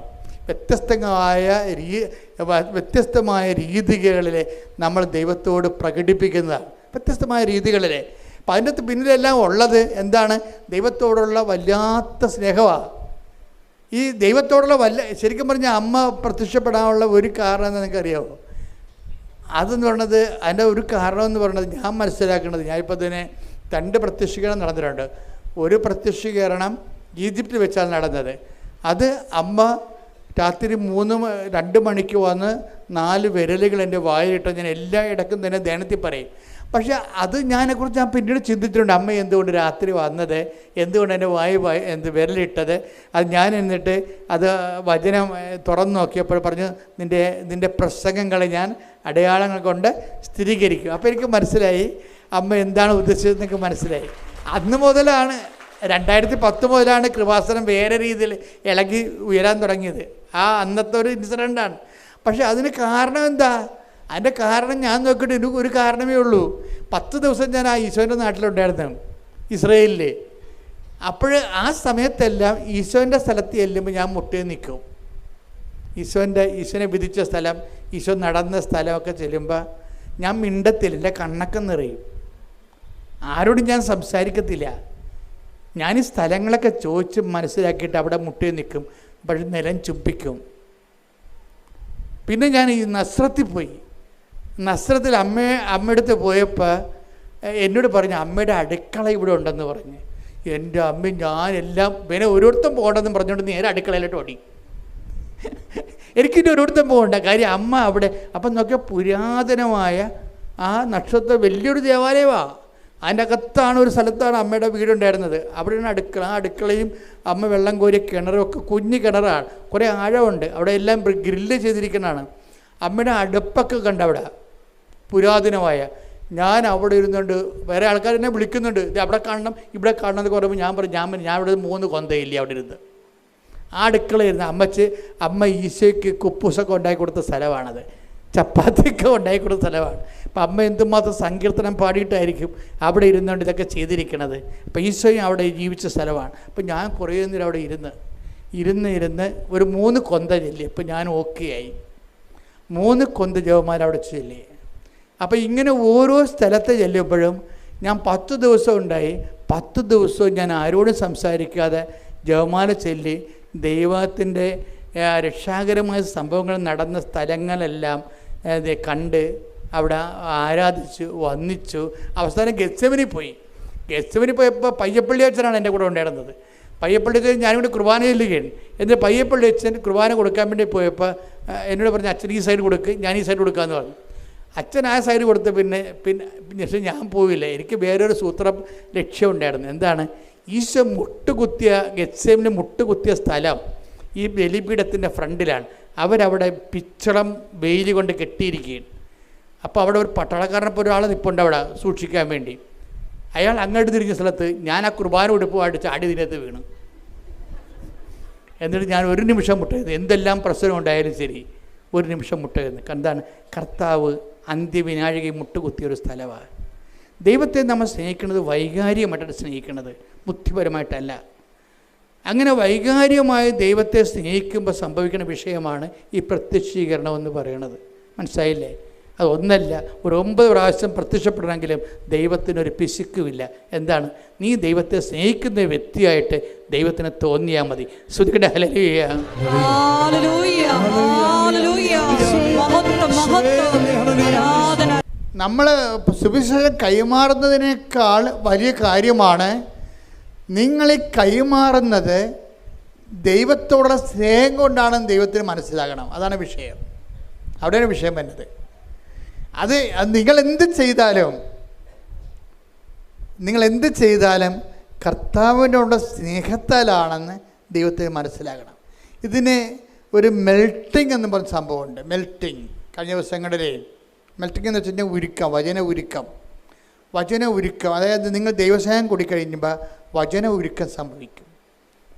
വ്യത്യസ്തമായ രീതികളിൽ നമ്മൾ ദൈവത്തോട് പ്രകടിപ്പിക്കുന്നതാണ്. വ്യത്യസ്തമായ രീതികളിൽ. അപ്പം അതിൻ്റെ പിന്നിലെല്ലാം ഉള്ളത് എന്താണ്? ദൈവത്തോടുള്ള വല്ലാത്ത സ്നേഹമാണ്. ഈ ദൈവത്തോടുള്ള ശരിക്കും പറഞ്ഞാൽ അമ്മ പ്രത്യക്ഷപ്പെടാനുള്ള ഒരു കാരണം എന്ന് നിങ്ങൾക്കറിയാമോ? അതെന്ന് പറയുന്നത്, അതിൻ്റെ ഒരു കാരണം എന്ന് പറയുന്നത് ഞാൻ മനസ്സിലാക്കുന്നത്, ഞാനിപ്പോൾ തന്നെ 2 പ്രത്യക്ഷീകരണം നടന്നിട്ടുണ്ട്. ഒരു പ്രത്യക്ഷീകരണം ഈജിപ്തിൽ വെച്ചാണ് നടന്നത്. അത് അമ്മ രാത്രി 2 മണിക്ക് വന്ന് 4 വിരലുകൾ എൻ്റെ വായിലിട്ട് ഞാൻ എല്ലാ ഇടക്കും തന്നെ ധ്യാനത്തിൽ പറയും. പക്ഷേ അത് ഞാനെക്കുറിച്ച് ഞാൻ പിന്നീട് ചിന്തിച്ചിട്ടുണ്ട്. അമ്മ എന്തുകൊണ്ട് രാത്രി വന്നത്, എന്തുകൊണ്ട് എൻ്റെ വിരലിട്ടത്. അത് ഞാൻ എന്നിട്ട് അത് വചനം തുറന്നു നോക്കിയപ്പോൾ പറഞ്ഞു, നിൻ്റെ പ്രസംഗങ്ങളെ ഞാൻ അടയാളങ്ങൾ കൊണ്ട് സ്ഥിരീകരിക്കും. അപ്പോൾ എനിക്ക് മനസ്സിലായി അമ്മ എന്താണ് ഉദ്ദേശിച്ചത്. എനിക്ക് മനസ്സിലായി. അന്ന് മുതലാണ് 2010 മുതലാണ് കൃപാസനം വേറെ രീതിയിൽ ഇളകി ഉയരാൻ തുടങ്ങിയത്. അന്നത്തെ ഒരു ഇൻസിഡൻ്റാണ്. പക്ഷേ അതിന് കാരണം എന്താ? അതിൻ്റെ കാരണം ഞാൻ നോക്കിയിട്ട് എനിക്ക് ഒരു കാരണമേ ഉള്ളൂ. 10 ദിവസം ഞാൻ ഈശോൻ്റെ നാട്ടിലുണ്ടായിരുന്നു, ഇസ്രയേലിൽ. അപ്പോൾ ആ സമയത്തെല്ലാം ഈശോൻ്റെ സ്ഥലത്ത് ചെല്ലുമ്പോൾ ഞാൻ മുട്ടേ നിൽക്കും. ഈശോനെ വിധിച്ച സ്ഥലം, ഈശോ നടന്ന സ്ഥലമൊക്കെ ചെല്ലുമ്പോൾ ഞാൻ മിണ്ടത്തില്ല, എൻ്റെ കണ്ണൊക്കെ നിറയും. ആരോടും ഞാൻ സംസാരിക്കത്തില്ല. ഞാൻ ഈ സ്ഥലങ്ങളൊക്കെ ചോദിച്ച് മനസ്സിലാക്കിയിട്ട് അവിടെ മുട്ടേ നിൽക്കും. പക്ഷെ നിലം ചുംബിക്കും. പിന്നെ ഞാൻ ഈ നസ്രത്തിൽ പോയി. നസ്രത്തിൽ അമ്മയടുത്ത് പോയപ്പോൾ എന്നോട് പറഞ്ഞു, അമ്മയുടെ അടുക്കള ഇവിടെ ഉണ്ടെന്ന് പറഞ്ഞ്. എൻ്റെ അമ്മ ഞാനെല്ലാം പിന്നെ ഓരോരുത്തരും പോകണമെന്ന് പറഞ്ഞുകൊണ്ട് നേരെ അടുക്കളയിലോട്ട് ഓടി. എനിക്കിൻ്റെ ഓരോരുത്തരും പോകണ്ട കാര്യം അമ്മ അവിടെ. അപ്പം നോക്കിയാൽ പുരാതനമായ ആ നക്ഷത്രം വലിയൊരു ദേവാലയമാണ്. അതിൻ്റെ അകത്താണ് ഒരു സ്ഥലത്താണ് അമ്മയുടെ വീടുണ്ടായിരുന്നത്. അവിടെയാണ് അടുക്കള. ആ അടുക്കളയും അമ്മ വെള്ളം കോരിയ കിണറും ഒക്കെ കുഞ്ഞു കിണറാണ്, കുറേ ആഴമുണ്ട്. അവിടെ എല്ലാം ഗ്രില്ല് ചെയ്തിരിക്കുന്നതാണ്. അമ്മയുടെ അടുപ്പൊക്കെ കണ്ടവിടെ പുരാതനമായ. ഞാൻ അവിടെ ഇരുന്നുകൊണ്ട് വേറെ ആൾക്കാർ എന്നെ വിളിക്കുന്നുണ്ട്, ഇത് അവിടെ കാണണം ഇവിടെ കാണണം എന്ന് പറയുമ്പോൾ ഞാൻ പറഞ്ഞു, ഞാൻ ഇവിടെ 3 കൊന്തയില്ലേ അവിടെ ഇരുന്ന്. ആ അടുക്കളയിരുന്ന് അമ്മ ഈശോയ്ക്ക് കുപ്പൂസൊക്കെ ഉണ്ടാക്കി കൊടുത്ത സ്ഥലമാണത്, ചപ്പാത്തിയൊക്കെ ഉണ്ടാക്കി കൊടുത്ത സ്ഥലമാണ്. അപ്പം അമ്മ എന്തുമാത്രം സങ്കീർത്തനം പാടിയിട്ടായിരിക്കും അവിടെ ഇരുന്നുകൊണ്ട് ഇതൊക്കെ ചെയ്തിരിക്കണത്. അപ്പം ഈശോയും അവിടെ ജീവിച്ച സ്ഥലമാണ്. അപ്പം ഞാൻ കുറേ നേരം അവിടെ ഇരുന്ന് ഇരുന്ന് ഒരു 3 കൊന്ത ചൊല്ലി. ഇപ്പം ഞാൻ ഓക്കെ ആയി. 3 കൊന്ത ജപമാല അവിടെ ചൊല്ലി. അപ്പോൾ ഇങ്ങനെ ഓരോ സ്ഥലത്ത് ചെല്ലുമ്പോഴും ഞാൻ 10 ദിവസം ഉണ്ടായി. 10 ദിവസവും ഞാൻ ആരോടും സംസാരിക്കാതെ ജപമാല ചൊല്ലി ദൈവത്തിൻ്റെ രക്ഷാകരമായ സംഭവങ്ങൾ നടന്ന സ്ഥലങ്ങളെല്ലാം കണ്ട് അവിടെ ആരാധിച്ചു വന്നിച്ചു. അവസാനം ഗെത്സമനിൽ പോയി. ഗെത്സമനിൽ പോയപ്പോൾ പയ്യപ്പള്ളി അച്ഛനാണ് എൻ്റെ കൂടെ ഉണ്ടായിരുന്നത്. പയ്യപ്പള്ളി അച്ഛൻ ഞാനിവിടെ കുർബാന ചൊല്ലുകയാണ്. എന്നിട്ട് പയ്യപ്പള്ളി അച്ഛൻ കുർബാന കൊടുക്കാൻ വേണ്ടി പോയപ്പോൾ എന്നോട് പറഞ്ഞു, അച്ഛൻ ഈ സൈഡ് കൊടുക്ക്, ഞാൻ ഈ സൈഡ് കൊടുക്കാമെന്ന് പറഞ്ഞു. അച്ഛൻ ആ സൈഡ് കൊടുത്ത് പിന്നെ ഞാൻ പോയില്ല. എനിക്ക് വേറൊരു സൂത്രം ലക്ഷ്യമുണ്ടായിരുന്നു. എന്താണ്? ഈശോ മുട്ടുകുത്തിയ ഗെത്സേമിന് മുട്ടുകുത്തിയ സ്ഥലം ഈ ബലിപീഠത്തിൻ്റെ ഫ്രണ്ടിലാണ്. അവരവിടെ പിച്ചളം വെയിൽ കൊണ്ട് കെട്ടിയിരിക്കുകയാണ്. അപ്പോൾ അവിടെ ഒരു പട്ടാളക്കാരനപ്പോൾ ഒരാൾ നിൽപ്പുണ്ട് അവിടെ സൂക്ഷിക്കാൻ വേണ്ടി. അയാൾ അങ്ങോട്ട് തിരിഞ്ഞ സ്ഥലത്ത് ഞാൻ ആ കുർബാന ഉടുപ്പുമായിട്ട് ചാടി ഇതിനകത്ത് വീണു. എന്നിട്ട് ഞാൻ ഒരു നിമിഷം മുട്ടരുത്, എന്തെല്ലാം പ്രശ്നം ഉണ്ടായാലും ശരി ഒരു നിമിഷം മുട്ടരുത്. എന്താണ്? കർത്താവ് അന്ത്യവിനാഴിക മുട്ടുകുത്തിയൊരു സ്ഥലമാണ്. ദൈവത്തെ നമ്മൾ സ്നേഹിക്കുന്നത് വൈകാരികമായിട്ടാണ് സ്നേഹിക്കുന്നത്, ബുദ്ധിപരമായിട്ടല്ല. അങ്ങനെ വൈകാരികമായി ദൈവത്തെ സ്നേഹിക്കുമ്പോൾ സംഭവിക്കുന്ന വിഷയമാണ് ഈ പ്രത്യക്ഷീകരണം എന്ന് പറയുന്നത്. മനസ്സിലായില്ലേ? അതൊന്നല്ല, ഒരു 9 പ്രാവശ്യം പ്രത്യക്ഷപ്പെടണമെങ്കിലും ദൈവത്തിനൊരു പിശുക്കുമില്ല. എന്താണ്? നീ ദൈവത്തെ സ്നേഹിക്കുന്ന വ്യക്തിയായിട്ട് ദൈവത്തിന് തോന്നിയാൽ മതി. ശ്രുതിക്കട്ടെ ഹല്ലേലൂയ. നമ്മൾ സുവിശേഷം കൈമാറുന്നതിനേക്കാൾ വലിയ കാര്യമാണ് നിങ്ങളീ കൈമാറുന്നത് ദൈവത്തോടുള്ള സ്നേഹം കൊണ്ടാണെന്ന് ദൈവത്തിന് മനസ്സിലാകണം. അതാണ് വിഷയം. അവിടെയാണ് വിഷയം വരുന്നത്. അത് നിങ്ങളെന്ത് ചെയ്താലും കർത്താവിനോടുള്ള സ്നേഹത്താലാണെന്ന് ദൈവത്തിന് മനസ്സിലാകണം. ഇതിന് ഒരു മെൽട്ടിങ് എന്ന് പറഞ്ഞ സംഭവമുണ്ട്. മെൽട്ടിങ് കഴിഞ്ഞ ദിവസങ്ങളിൽ മെൽട്ടിങ് എന്ന് വെച്ച് കഴിഞ്ഞാൽ ഉരുക്കം, വചന ഉരുക്കം. അതായത് നിങ്ങൾ ദൈവസ്നേഹം കൂടിക്കഴിഞ്ഞപ്പോൾ വചന ഉരുക്കം സംഭവിക്കും.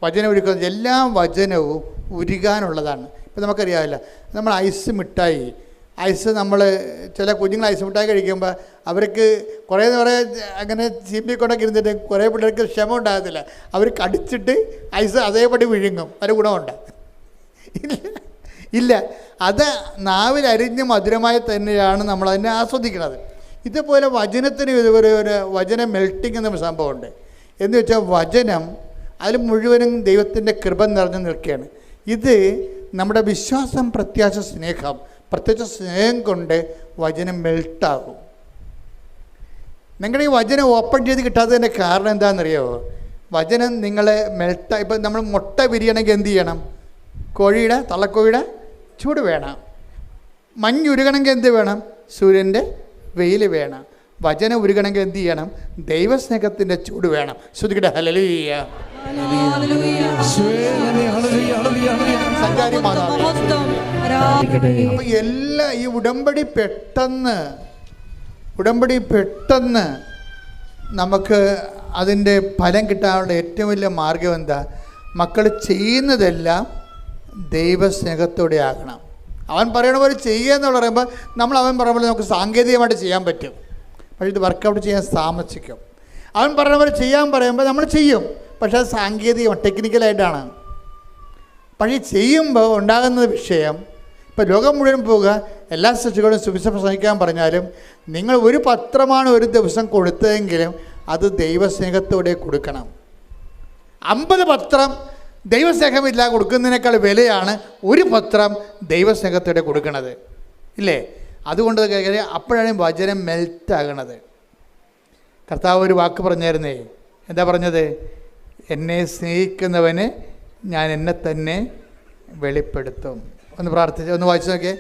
വചന ഉരുക്കം എല്ലാ വചനവും ഉരുകാനുള്ളതാണ്. ഇപ്പം നമുക്കറിയാമല്ലോ, നമ്മൾ ഐസ് നമ്മൾ ചില കുഞ്ഞുങ്ങൾ ഐസ് മിഠായി കഴിക്കുമ്പോൾ അവർക്ക് കുറേ അങ്ങനെ ചീമ്പിക്കൊണ്ടൊക്കെ ഇരുന്നിട്ട് കുറേ പിള്ളേർക്ക് ക്ഷമ ഉണ്ടാകത്തില്ല. അവർ കടിച്ചിട്ട് ഐസ് അതേപടി വിഴുങ്ങും. ഒരു ഗുണമുണ്ട് ഇല്ല. അത് നാവിലരിഞ്ഞ് മധുരമായി തന്നെയാണ് നമ്മളതിനെ ആസ്വദിക്കുന്നത്. ഇതുപോലെ വചനത്തിന് ഇതുപോലെ ഒരു വചന മെൽട്ടിങ് എന്ന സംഭവമുണ്ട്. എന്ന് വെച്ചാൽ വചനം അതിൽ മുഴുവനും ദൈവത്തിൻ്റെ കൃപ നിറഞ്ഞു നിൽക്കുകയാണ്. ഇത് നമ്മുടെ വിശ്വാസം, പ്രത്യാശ, സ്നേഹം, പ്രത്യേകിച്ച് സ്നേഹം കൊണ്ട് വചനം മെൽട്ടാകും. നിങ്ങളുടെ ഈ വചനം ഓപ്പൺ ചെയ്ത് കിട്ടാത്തതിൻ്റെ കാരണം എന്താണെന്നറിയാമോ? വചനം നിങ്ങളെ ഇപ്പം നമ്മൾ മുട്ട വിരിയണമെങ്കിൽ എന്ത് ചെയ്യണം? തള്ളക്കോഴിയുടെ ചൂട് വേണം. മഞ്ഞുരുകണമെങ്കിൽ എന്ത് വേണം? സൂര്യൻ്റെ വെയിൽ വേണം. വചനം ഉരുകണമെങ്കിൽ എന്ത് ചെയ്യണം? ദൈവസ്നേഹത്തിൻ്റെ ചൂട് വേണം. ശ്രുതിക്കട്ടെ ഹല്ലേലൂയ. സഞ്ചാരി മാതാവേ. അപ്പം എല്ലാ ഈ ഉടമ്പടി പെട്ടെന്ന് നമുക്ക് അതിൻ്റെ ഫലം കിട്ടാനുള്ള ഏറ്റവും വലിയ മാർഗം എന്താ? മക്കൾ ചെയ്യുന്നതെല്ലാം ദൈവസ്നേഹത്തോടെ ആകണം. അവൻ പറയണ പോലെ ചെയ്യുക എന്ന് പറയുമ്പോൾ അവൻ പറയുമ്പോൾ നമുക്ക് സാങ്കേതികമായിട്ട് ചെയ്യാൻ പറ്റും. പക്ഷേ ഇത് വർക്കൗട്ട് ചെയ്യാൻ താമസിക്കും. അവൻ പറയുന്ന പോലെ ചെയ്യാൻ പറയുമ്പോൾ നമ്മൾ ചെയ്യും, പക്ഷേ അത് സാങ്കേതികമാണ്, ടെക്നിക്കലായിട്ടാണ്. പക്ഷേ ചെയ്യുമ്പോൾ ഉണ്ടാകുന്ന വിഷയം, ഇപ്പോൾ ലോകം മുഴുവൻ പോവുക, എല്ലാ സൃഷ്ടികളും സുവിശേഷം പ്രസംഗിക്കാൻ പറഞ്ഞാലും നിങ്ങൾ ഒരു പത്രമാണ് ഒരു ദിവസം കൊടുത്തതെങ്കിലും അത് ദൈവസ്നേഹത്തോടെ കൊടുക്കണം. 50 പത്രം ദൈവസ്നേഹമില്ല കൊടുക്കുന്നതിനേക്കാൾ വിലയാണ് ഒരു പത്രം ദൈവസ്നേഹത്തോടെ കൊടുക്കുന്നത്, ഇല്ലേ? അതുകൊണ്ട് അപ്പോഴാണ് വചനം മെൽറ്റാകണത്. കർത്താവ് ഒരു വാക്ക് പറഞ്ഞായിരുന്നേ. എന്താ പറഞ്ഞത്? എന്നെ സ്നേഹിക്കുന്നവന് ഞാൻ എന്നെ തന്നെ വെളിപ്പെടുത്തും. ഒന്ന് പ്രാർത്ഥിച്ച് ഒന്ന് വായിച്ചു നോക്കിയേ,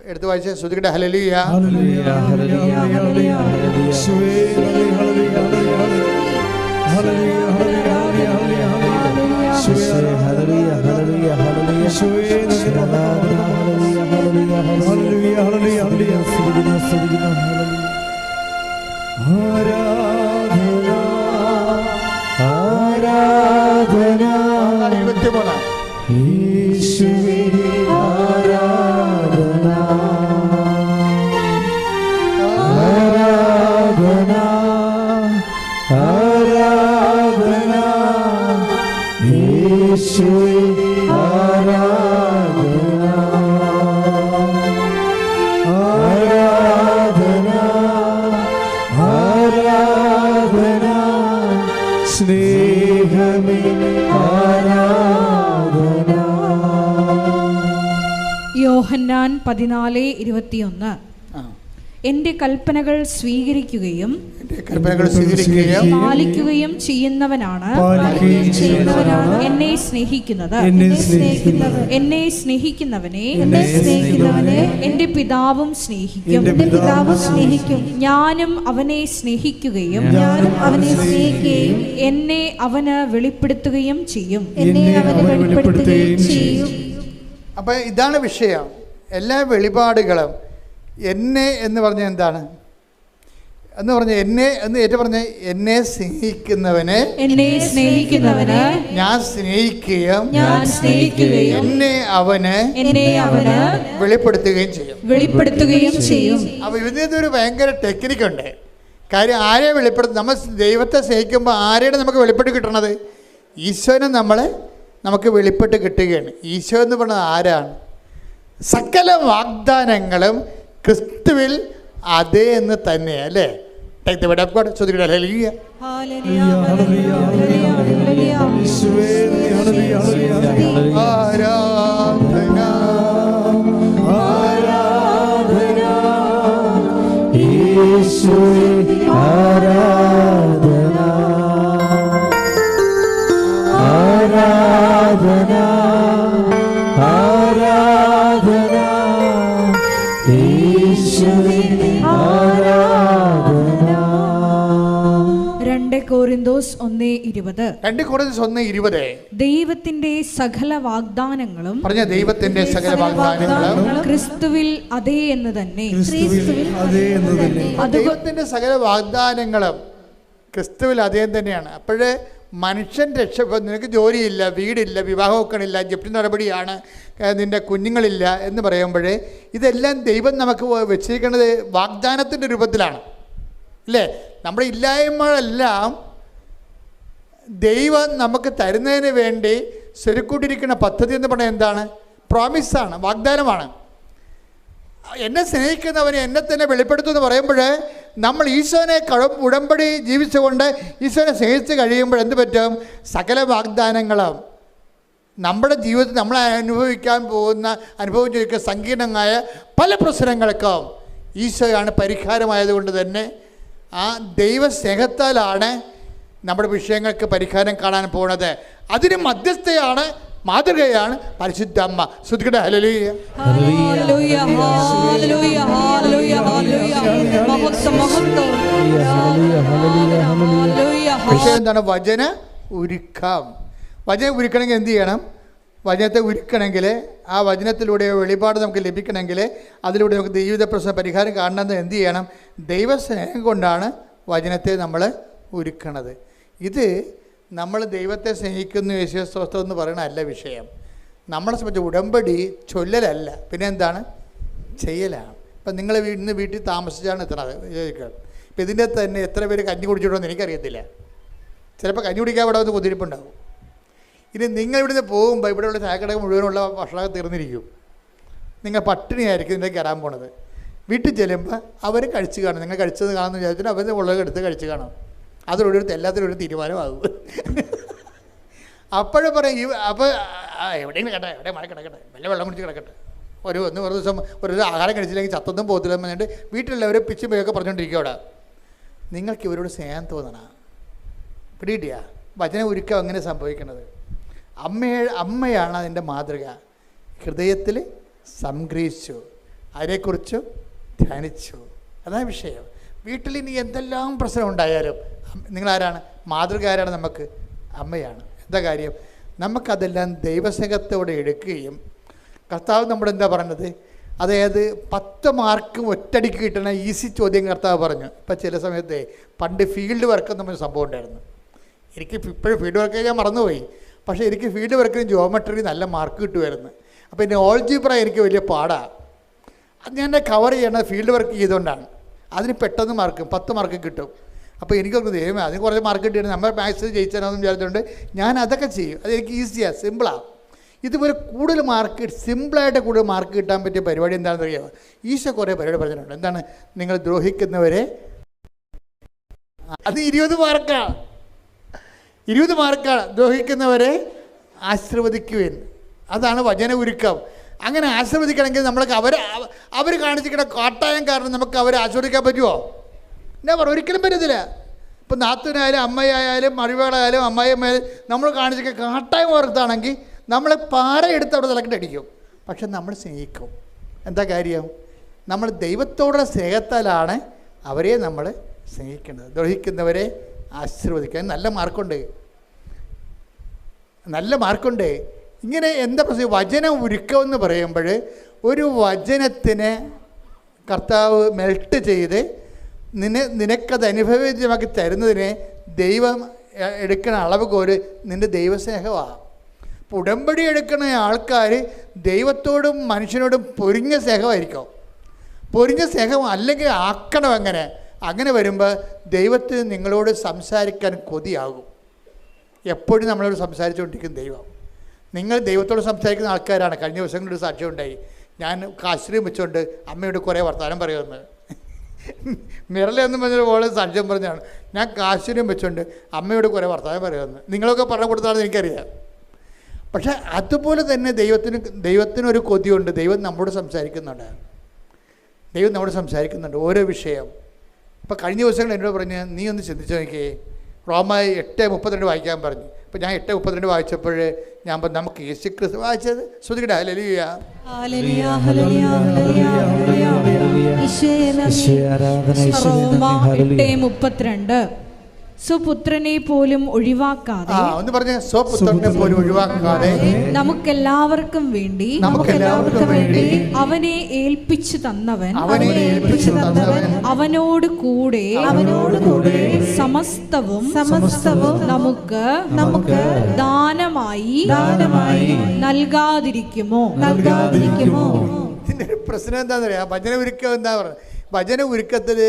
എടുത്ത് വായിച്ച് ശ്രുതിക്കട്ടെ ഹല്ലേലൂയ. ആരാധന 23 യേശുവേ ആരാധന ആരാധന ആരാധന യേശുവേ യോഹന്നാൻ 14:21. എന്റെ കൽപ്പനകൾ സ്വീകരിക്കുകയും പാലിക്കുകയും ചെയ്യുന്നവനാണ് എന്നെ സ്നേഹിക്കുന്നത്. എന്നെ സ്നേഹിക്കുന്നവനെ എന്റെ പിതാവും സ്നേഹിക്കും. ഞാനും അവനെ സ്നേഹിക്കുകയും എന്നെ അവന് വെളിപ്പെടുത്തുകയും ചെയ്യും. അപ്പൊ ഇതാണ് വിഷയം. എല്ലാ വെളിപാടുകളും എന്നെ എന്ന് പറഞ്ഞാൽ എന്താണ് എന്ന് പറഞ്ഞ എന്നെ എന്ന് ഏറ്റു പറഞ്ഞ എന്നെ സ്നേഹിക്കുന്നവനെ ഞാൻ സ്നേഹിക്കുകയും എന്നെ അവന് വെളിപ്പെടുത്തുകയും ചെയ്യും. അപ്പൊ ഇതിനൊരു ഭയങ്കര ടെക്നിക്കുണ്ട്. കാര്യം ആരെ വെളിപ്പെടുത്തും? നമ്മൾ ദൈവത്തെ സ്നേഹിക്കുമ്പോൾ ആരെയാണ് നമുക്ക് വെളിപ്പെട്ട് കിട്ടണത്? ഈശോനെ നമുക്ക് വെളിപ്പെട്ട് കിട്ടുകയാണ്. ഈശോ എന്ന് പറയുന്നത് ആരാണ്? സകല വാഗ്ദാനങ്ങളും ക്രിസ്തുവിൽ അതേ എന്ന് തന്നെ അല്ലേ? കൊരിന്തോസ് 1:20. ദൈവത്തിന്റെ സകല വാഗ്ദാനങ്ങളും ക്രിസ്തുവിൽ അതേ എന്ന് തന്നെ. ദൈവത്തിന്റെ സകല വാഗ്ദാനങ്ങളും ക്രിസ്തുവിൽ അതേ തന്നെയാണ്. അപ്പോഴേ മനുഷ്യൻ നിനക്ക് ജോലിയില്ല, വീടില്ല, വിവാഹം വെക്കണില്ല, ജപ്തി നടപടിയാണ്, നിൻ്റെ കുഞ്ഞുങ്ങളില്ല എന്ന് പറയുമ്പോഴേ ഇതെല്ലാം ദൈവം നമുക്ക് വെച്ചിരിക്കുന്നത് വാഗ്ദാനത്തിൻ്റെ രൂപത്തിലാണ് അല്ലേ? നമ്മുടെ ഇല്ലായ്മകളെല്ലാം ദൈവം നമുക്ക് തരുന്നതിന് വേണ്ടി സ്വരുക്കൂട്ടിരിക്കുന്ന പദ്ധതി എന്ന് പറഞ്ഞാൽ എന്താണ്? പ്രോമിസാണ്, വാഗ്ദാനമാണ്. എന്നെ സ്നേഹിക്കുന്നവനെ എന്നെ തന്നെ വെളിപ്പെടുത്തുമെന്ന് പറയുമ്പോൾ നമ്മൾ ഈശോനെ ഉടമ്പടി ജീവിച്ചുകൊണ്ട് ഈശോനെ സ്നേഹിച്ച് കഴിയുമ്പോൾ എന്ത് പറ്റും? സകല വാഗ്ദാനങ്ങളും നമ്മുടെ ജീവിതത്തിൽ നമ്മൾ അനുഭവിച്ചിരിക്കുന്ന സങ്കീർണമായ പല പ്രശ്നങ്ങൾക്കും ഈശോയാണ് പരിഹാരമായതുകൊണ്ട് തന്നെ ആ ദൈവസ്നേഹത്താലാണ് നമ്മുടെ വിഷയങ്ങൾക്ക് പരിഹാരം കാണാൻ പോകുന്നത്. അതിന് മധ്യസ്ഥയാണ്, മാതൃകയാണ് പരിശുദ്ധ അമ്മ. ശ്രുതിക്കട്ടെ ഹല്ലേലൂയ. വിഷയം എന്താണ്? വചന ഉരുക്കം. വചനം ഉരുക്കണമെങ്കിൽ എന്ത് ചെയ്യണം? വചനത്തെ ഉരുക്കണമെങ്കിൽ ആ വചനത്തിലൂടെ വെളിപാട് നമുക്ക് ലഭിക്കണമെങ്കിൽ അതിലൂടെ നമുക്ക് ജീവിത പ്രശ്ന പരിഹാരം കാണണമെന്ന് എന്ത് ചെയ്യണം? ദൈവസ്നേഹം കൊണ്ടാണ് വചനത്തെ നമ്മൾ ഉരുക്കണത്. ഇത് നമ്മൾ ദൈവത്തെ സ്നേഹിക്കുന്നു യേശുസ്തോത്രം എന്ന് പറയണതല്ല വിഷയം. നമ്മളെ സംബന്ധിച്ച് ഉടമ്പടി ചൊല്ലലല്ല, പിന്നെ എന്താണ്? ചെയ്യലാണ്. ഇപ്പം നിങ്ങൾ ഇന്ന് വീട്ടിൽ താമസിച്ചാണ് എത്തണത് ചോദിക്കുക. ഇപ്പം ഇതിൻ്റെ തന്നെ എത്ര പേര് കഞ്ഞി കുടിച്ചിട്ടുണ്ടോ എനിക്കറിയത്തില്ല. ചിലപ്പോൾ കഞ്ഞി കുടിക്കാൻ ഇവിടെ വന്ന് കുതിരിപ്പുണ്ടാവും. ഇനി നിങ്ങൾ ഇവിടുന്ന് പോകുമ്പോൾ ഇവിടെയുള്ള ചായക്കട മുഴുവനുള്ള ഭക്ഷണം തീർന്നിരിക്കും. നിങ്ങൾ പട്ടിണിയായിരിക്കും ഇതിൻ്റെ കയറാൻ പോണത്. വീട്ടിൽ ചെല്ലുമ്പോൾ അവർ കഴിച്ച് കാണും. നിങ്ങൾ കഴിച്ചത് കാണുന്ന വിചാരിച്ചിട്ട് അവർ ഉള്ളത് എടുത്ത് കഴിച്ച് കാണും. അതിലൊരിടത്ത് എല്ലാത്തിനും ഒരു തീരുമാനമാകും. അപ്പോഴും പറയും അപ്പോൾ എവിടെയെങ്കിലും കേട്ടെ, എവിടെ മഴ കിടക്കട്ടെ, വല്ല വെള്ളം കുടിച്ച് കിടക്കട്ടെ, ഒരു ദിവസം ഒരു ആഹാരം കഴിച്ചില്ലെങ്കിൽ ചത്തൊന്നും പോകത്തില്ല എന്ന് പറഞ്ഞിട്ട് വീട്ടിലുള്ളവർ പിച്ചും പോയൊക്കെ പറഞ്ഞുകൊണ്ടിരിക്കും. അവിടെ നിങ്ങൾക്ക് ഇവരോട് സ്നേഹം തോന്നണം. പിടികിട്ടിയ വചനം ഒരുക്കം അങ്ങനെ സംഭവിക്കുന്നത്. അമ്മയാണ് അതിൻ്റെ മാതൃക. ഹൃദയത്തിൽ സംഗ്രഹിച്ചു, അതിനെക്കുറിച്ച് ധ്യാനിച്ചു. അതാണ് വിഷയം. വീട്ടിൽ ഇനി എന്തെല്ലാം പ്രശ്നം ഉണ്ടായാലും നിങ്ങളാരാണ്? മാതൃക ആരാണ്? നമുക്ക് അമ്മയാണ്. എന്താ കാര്യം? നമുക്കതെല്ലാം ദൈവസ്നേഹത്തോടെ എടുക്കുകയും കർത്താവ് നമ്മുടെ എന്താ പറഞ്ഞത്? അതായത് 10 മാർക്കും ഒറ്റടിക്ക് കിട്ടുന്ന ഈസി ചോദ്യം കർത്താവ് പറഞ്ഞു. ഇപ്പം ചില സമയത്ത് പണ്ട് ഫീൽഡ് വർക്ക് എന്നൊരു സംഭവം ഉണ്ടായിരുന്നു. എനിക്ക് ഇപ്പോഴും ഫീൽഡ് വർക്ക് ഞാൻ മറന്നുപോയി. പക്ഷേ എനിക്ക് ഫീൽഡ് വർക്കിന് ജോമെട്രി നല്ല മാർക്ക് കിട്ടുമായിരുന്നു. അപ്പോൾ എൻ്റെ ഓൾജിബ്ര എനിക്ക് വലിയ പാടാണ്. അത് ഞാൻ കവർ ചെയ്യണത് ഫീൽഡ് വർക്ക് ചെയ്തുകൊണ്ടാണ്. അതിന് പെട്ടെന്ന് മാർക്കും 10 മാർക്ക് കിട്ടും. അപ്പോൾ എനിക്കൊക്കെ ദൈവമേ അതിന് കുറച്ച് മാർക്ക് കിട്ടിയാണ് നമ്മൾ മാത്സ് ജയിച്ചാലെന്ന് വിചാരിച്ചുകൊണ്ട് ഞാൻ അതൊക്കെ ചെയ്യും. അതെനിക്ക് ഈസിയാണ്, സിമ്പിളാണ്. ഇതുപോലെ കൂടുതൽ മാർക്ക് സിമ്പിളായിട്ട് കൂടുതൽ മാർക്ക് കിട്ടാൻ പറ്റിയ പരിപാടി എന്താണെന്ന് അറിയാമോ? ഈശോ കുറേ പരിപാടി പറഞ്ഞിട്ടുണ്ട്. എന്താണ്? നിങ്ങൾ ദ്രോഹിക്കുന്നവരെ, അത് 20 മാർക്കാണ്. 20 മാർക്കാണ്. ദ്രോഹിക്കുന്നവരെ ആശീർവദിക്കുവേൻ. അതാണ് വചന ഉരുക്കം. അങ്ങനെ ആശീർവദിക്കണമെങ്കിൽ നമ്മൾക്ക് അവർ കാണിച്ചിരിക്കുന്ന കാട്ടായം കാരണം നമുക്ക് അവരെ ആസ്വദിക്കാൻ പറ്റുമോ? എന്നാ പറ, ഒരിക്കലും പറ്റത്തില്ല. ഇപ്പം നാത്തൂനായാലും അമ്മയായാലും മരുമകളായാലും അമ്മായിയമ്മയായാലും നമ്മൾ കാണിച്ചിരിക്കുന്ന കാട്ടായം ഓർത്താണെങ്കിൽ നമ്മൾ പാറ എടുത്ത് അവിടെ തലക്കിട്ട് അടിക്കും. പക്ഷെ നമ്മൾ സ്നേഹിക്കും. എന്താ കാര്യം? നമ്മൾ ദൈവത്തോടുള്ള സ്നേഹത്താലാണ് അവരെ നമ്മൾ സ്നേഹിക്കേണ്ടത്. ദ്രോഹിക്കുന്നവരെ ആശീർവദിക്കാൻ നല്ല മാർക്കുണ്ട്. ഇങ്ങനെ എന്താ പ്രശ്നം? വചനം ഒരുക്കമെന്ന് പറയുമ്പോൾ ഒരു വചനത്തിന് കർത്താവ് മെൽട്ട് ചെയ്ത് നിനക്കത് അനുഭവമാക്കി തരുന്നതിന് ദൈവം എടുക്കുന്ന അളവ് കോര് നിൻ്റെ ദൈവസ്നേഹമാണ്. ഇപ്പോൾ ഉടമ്പടി എടുക്കുന്ന ആൾക്കാർ ദൈവത്തോടും മനുഷ്യനോടും പൊരിഞ്ഞ സ്നേഹമായിരിക്കും. പൊരിഞ്ഞ സ്നേഹം അല്ലെങ്കിൽ ആക്കണം. അങ്ങനെ വരുമ്പോൾ ദൈവത്തിന് നിങ്ങളോട് സംസാരിക്കാൻ കൊതിയാകും. എപ്പോഴും നമ്മളോട് സംസാരിച്ചുകൊണ്ടിരിക്കും ദൈവം. നിങ്ങൾ ദൈവത്തോട് സംസാരിക്കുന്ന ആൾക്കാരാണ്. കഴിഞ്ഞ ദിവസങ്ങളിൽ ഒരു സാക്ഷ്യം ഉണ്ടായി. ഞാൻ കാശ്രീം വെച്ചുകൊണ്ട് അമ്മയോട് കുറേ വർത്തമാനം പറയുമെന്ന്. മിറലെന്നും പറഞ്ഞൊരു പോലെ സാക്ഷ്യം പറഞ്ഞാണ്. ഞാൻ കാശ്രീം വെച്ചുകൊണ്ട് അമ്മയോട് കുറേ വർത്തമാനം പറയുമെന്ന്. നിങ്ങളൊക്കെ പറഞ്ഞു കൊടുത്താണെന്ന് എനിക്കറിയാം. പക്ഷേ അതുപോലെ തന്നെ ദൈവത്തിനൊരു കൊതിയുണ്ട്. ദൈവം നമ്മോട് സംസാരിക്കുന്നുണ്ട് ഓരോ വിഷയം. ഇപ്പോൾ കഴിഞ്ഞ ദിവസങ്ങൾ എന്നോട് പറഞ്ഞ് നീ ഒന്ന് ചിന്തിച്ച് നോക്കിയേ, റോമാ 8:32 വായിക്കാൻ പറഞ്ഞു. അപ്പോൾ ഞാൻ 8:32 വായിച്ചപ്പോൾ ഞാൻ പറഞ്ഞു നമുക്ക് യേശുക്രിസ്തു വായിച്ചത് ശ്രദ്ധിക്കട്ടെ. ഹല്ലേലൂയ, റോമാ 8:32 സ്വപുത്രനെ പോലും ഒഴിവാക്കാതെ, ഒന്ന് പറഞ്ഞ സ്വപുത്രനെ പോലും ഒഴിവാക്കാതെ നമുക്കെല്ലാവർക്കും വേണ്ടി അവനെ ഏൽപ്പിച്ചു തന്നവൻ അവനോട് കൂടെ സമസ്തവും നമുക്ക് ദാനമായി നൽകാതിരിക്കുമോ? ഇതിൻ്റെ ഒരു പ്രശ്നം എന്താണെന്ന് അറിയാം. ഭജന ഒരുക്കം എന്താ പറയുക? ഭജന ഒരുക്കത്തിൽ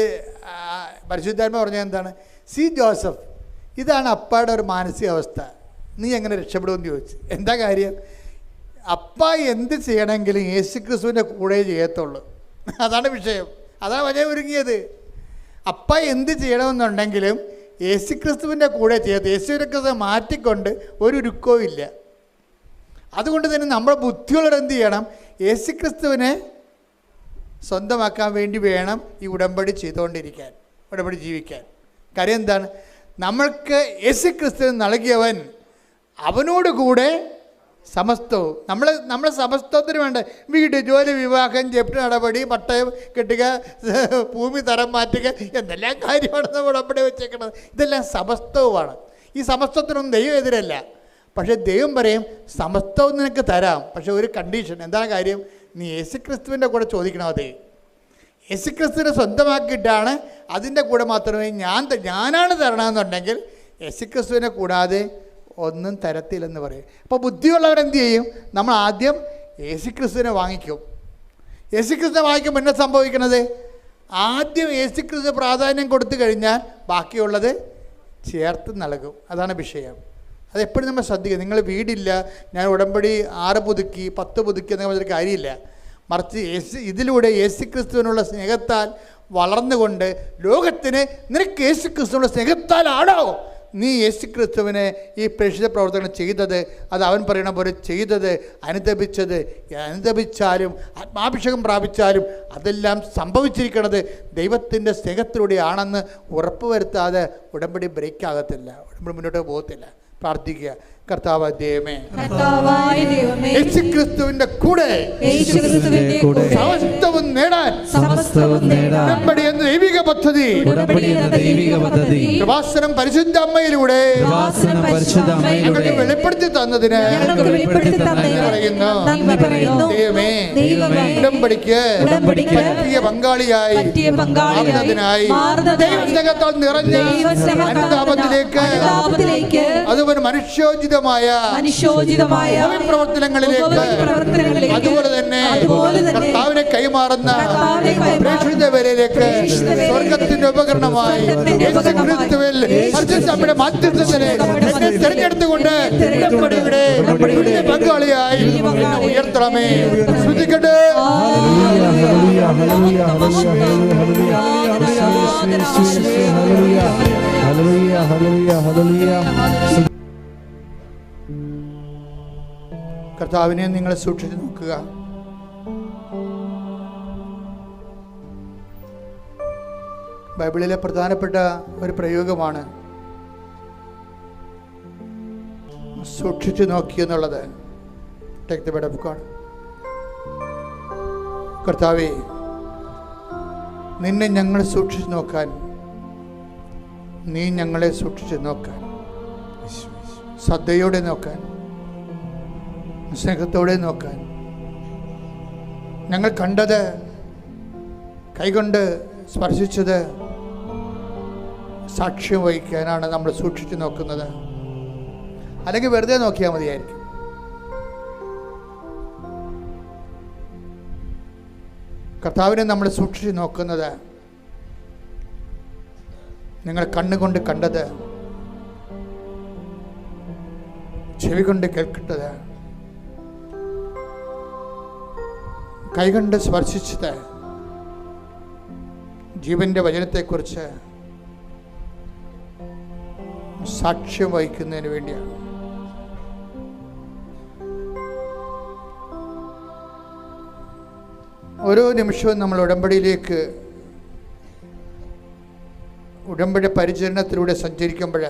പരിശുദ്ധാത്മ പറഞ്ഞാൽ എന്താണ്? സി ജോസഫ്, ഇതാണ് അപ്പായുടെ ഒരു മാനസികാവസ്ഥ. നീ എങ്ങനെ രക്ഷപ്പെടുമെന്ന് ചോദിച്ചു. എന്താ കാര്യം? അപ്പ എന്ത് ചെയ്യണമെങ്കിലും യേശുക്രിസ്തുവിൻ്റെ കൂടെ ചെയ്യത്തുള്ളൂ. അതാണ് വിഷയം. അതാണ് ഭജന ഒരുങ്ങിയത്. അപ്പ എന്ത് ചെയ്യണമെന്നുണ്ടെങ്കിലും യേശുക്രിസ്തുവിൻ്റെ കൂടെ ചെയ്യത്ത്. യേശുക്രിസ്തുവിനെ മാറ്റിക്കൊണ്ട് ഒരു ഉരുക്കവും ഇല്ല. അതുകൊണ്ട് തന്നെ നമ്മുടെ ബുദ്ധിയുള്ളവരെന്ത് ചെയ്യണം? യേശുക്രിസ്തുവിനെ സ്വന്തമാക്കാൻ വേണ്ടി വേണം ഈ ഉടമ്പടി ചെയ്തുകൊണ്ടിരിക്കാൻ, ഉടമ്പടി ജീവിക്കാൻ. കാര്യം എന്താണ്? നമ്മൾക്ക് യേശുക്രിസ്തുവിന് നൽകിയവൻ അവനോട് കൂടെ സമസ്തവും. നമ്മളെ സമസ്തത്തിന് വേണ്ട വീട്, ജോലി, വിവാഹം, ജപ്തി നടപടി, പട്ടയം കെട്ടുക, ഭൂമി തരം മാറ്റുക, എന്തെല്ലാം കാര്യമാണ് നമ്മൾ ഉടമ്പടി വെച്ചേക്കുന്നത്. ഇതെല്ലാം സമസ്തവുമാണ്. ഈ സമസ്തത്തിനൊന്നും ദൈവം എതിരല്ല. പക്ഷേ ദൈവം പറയും സമസ്തവും നിനക്ക് തരാം, പക്ഷെ ഒരു കണ്ടീഷൻ. എന്താണ് കാര്യം? നീ യേശുക്രിസ്തുവിൻ്റെ കൂടെ ചോദിക്കണം. അത് യേശുക്രിസ്തുവിനെ സ്വന്തമാക്കിയിട്ടാണ് അതിൻ്റെ കൂടെ മാത്രമേ ഞാനാണ് തരണമെന്നുണ്ടെങ്കിൽ യേശുക്രിസ്തുവിനെ കൂടാതെ ഒന്നും തരത്തില്ലെന്ന് പറയും. അപ്പോൾ ബുദ്ധിയുള്ളവരെന്ത് ചെയ്യും? നമ്മൾ ആദ്യം യേശുക്രിസ്തുവിനെ വാങ്ങിക്കും. യേശുക്രിസ്തുവിനെ വാങ്ങിക്കുമ്പോൾ എന്നാ സംഭവിക്കുന്നത്? ആദ്യം യേശുക്രിസ്തു പ്രാധാന്യം കൊടുത്തു കഴിഞ്ഞാൽ ബാക്കിയുള്ളത് ചേർത്ത് നൽകും. അതാണ് വിഷയം. അതെപ്പോഴും നമ്മൾ ശ്രദ്ധിക്കുക. നിങ്ങൾ വീടില്ല, ഞാൻ ഉടമ്പടി 6 പുതുക്കി 10 പുതുക്കി എന്നൊക്കെ പറഞ്ഞൊരു കാര്യമില്ല. മറിച്ച് ഇതിലൂടെ യേശുക്രിസ്തുവിനുള്ള സ്നേഹത്താൽ വളർന്നുകൊണ്ട് ലോകത്തിന് നിനക്ക് യേശുക്രിസ്തുവിനുള്ള സ്നേഹത്താലാണോ നീ യേശുക്രിസ്തുവിനെ ഈ പ്രേക്ഷിത പ്രവർത്തനം ചെയ്തത്? അത് അവൻ പറയണ പോലെ ചെയ്തത്, അനുദപിച്ചാലും ആത്മാഭിഷേകം പ്രാപിച്ചാലും അതെല്ലാം സംഭവിച്ചിരിക്കുന്നത് ദൈവത്തിൻ്റെ സ്നേഹത്തിലൂടെയാണെന്ന് ഉറപ്പ് വരുത്താതെ ഉടമ്പടി ബ്രേക്ക് ആകത്തില്ല, ഉടമ്പടി മുന്നോട്ട് പോകത്തില്ല. പ്രാർത്ഥിക്കുക. കർത്താവായ ദൈവമേ, യേശുക്രിസ്തുവിന്റെ കൂടെ സമസ്തവും നേടാൻ ഉടമ്പടി എന്ന ദൈവിക പദ്ധതി കൃപാസനം പരിശുദ്ധ അമ്മയിലൂടെ ഞങ്ങൾക്ക് വെളിപ്പെടുത്തി തന്നതിന് പറയുന്നു. ദൈവമേ, ഉടമ്പടിക്ക് പറ്റിയ പങ്കാളിയായി മാറുന്നതിനായി ദൈവസ്നേഹത്താൽ നിറഞ്ഞ അനുതാപത്തിലേക്ക്, അതുപോലെ മനുഷ്യോചിതമായ പ്രവർത്തനങ്ങളിലേക്ക്, അതുപോലെ തന്നെ കർത്താവിനെ കൈമാറുന്ന പ്രേക്ഷിതവരിലേക്ക് സ്വർഗത്തിന്റെ ഉപകരണമായി യേശുക്രിസ്തുവിൽ പരിശുദ്ധമ്മയുടെ മാധ്യസ്ഥനെ എന്നെ തിരഞ്ഞെടുത്തുകൊണ്ട് ഉടമ്പടിയുടെ പങ്കാളിയായി ഉയർത്തണമേ. ശ്രദ്ധിക്കട്ടെ. കർത്താവിനെ നിങ്ങൾ സൂക്ഷിച്ചു നോക്കുക. ബൈബിളിലെ പ്രധാനപ്പെട്ട ഒരു പ്രയോഗമാണ് സൂക്ഷിച്ചു നോക്കി എന്നുള്ളത്. Take the word of God. കർത്താവേ, നിന്നെ ഞങ്ങൾ സൂക്ഷിച്ചു നോക്കാൻ, നീ ഞങ്ങളെ സൂക്ഷിച്ചു നോക്കാൻ, ശ്രദ്ധയോടെ നോക്കാൻ, സ്നേഹത്തോടെ നോക്കാൻ, ഞങ്ങൾ കണ്ടത്, കൈകൊണ്ട് സ്പർശിച്ചത് സാക്ഷ്യം വഹിക്കാനാണ് നമ്മൾ സൂക്ഷിച്ചു നോക്കുന്നത്. അല്ലെങ്കിൽ വെറുതെ നോക്കിയാൽ മതിയായിരിക്കും. കർത്താവിനെ നമ്മൾ സൂക്ഷിച്ചു നോക്കുന്നത്, നിങ്ങൾ കണ്ണുകൊണ്ട് കണ്ടത്, ചെവി കൊണ്ട് കേൾക്കേണ്ടത്, കൈകൊണ്ട് സ്പർശിച്ചത്, ജീവന്റെ വചനത്തെക്കുറിച്ച് സാക്ഷ്യം വഹിക്കുന്നതിന് വേണ്ടിയാണ്. ഓരോ നിമിഷവും നമ്മൾ ഉടമ്പടി പരിചരണത്തിലൂടെ സഞ്ചരിക്കുമ്പോൾ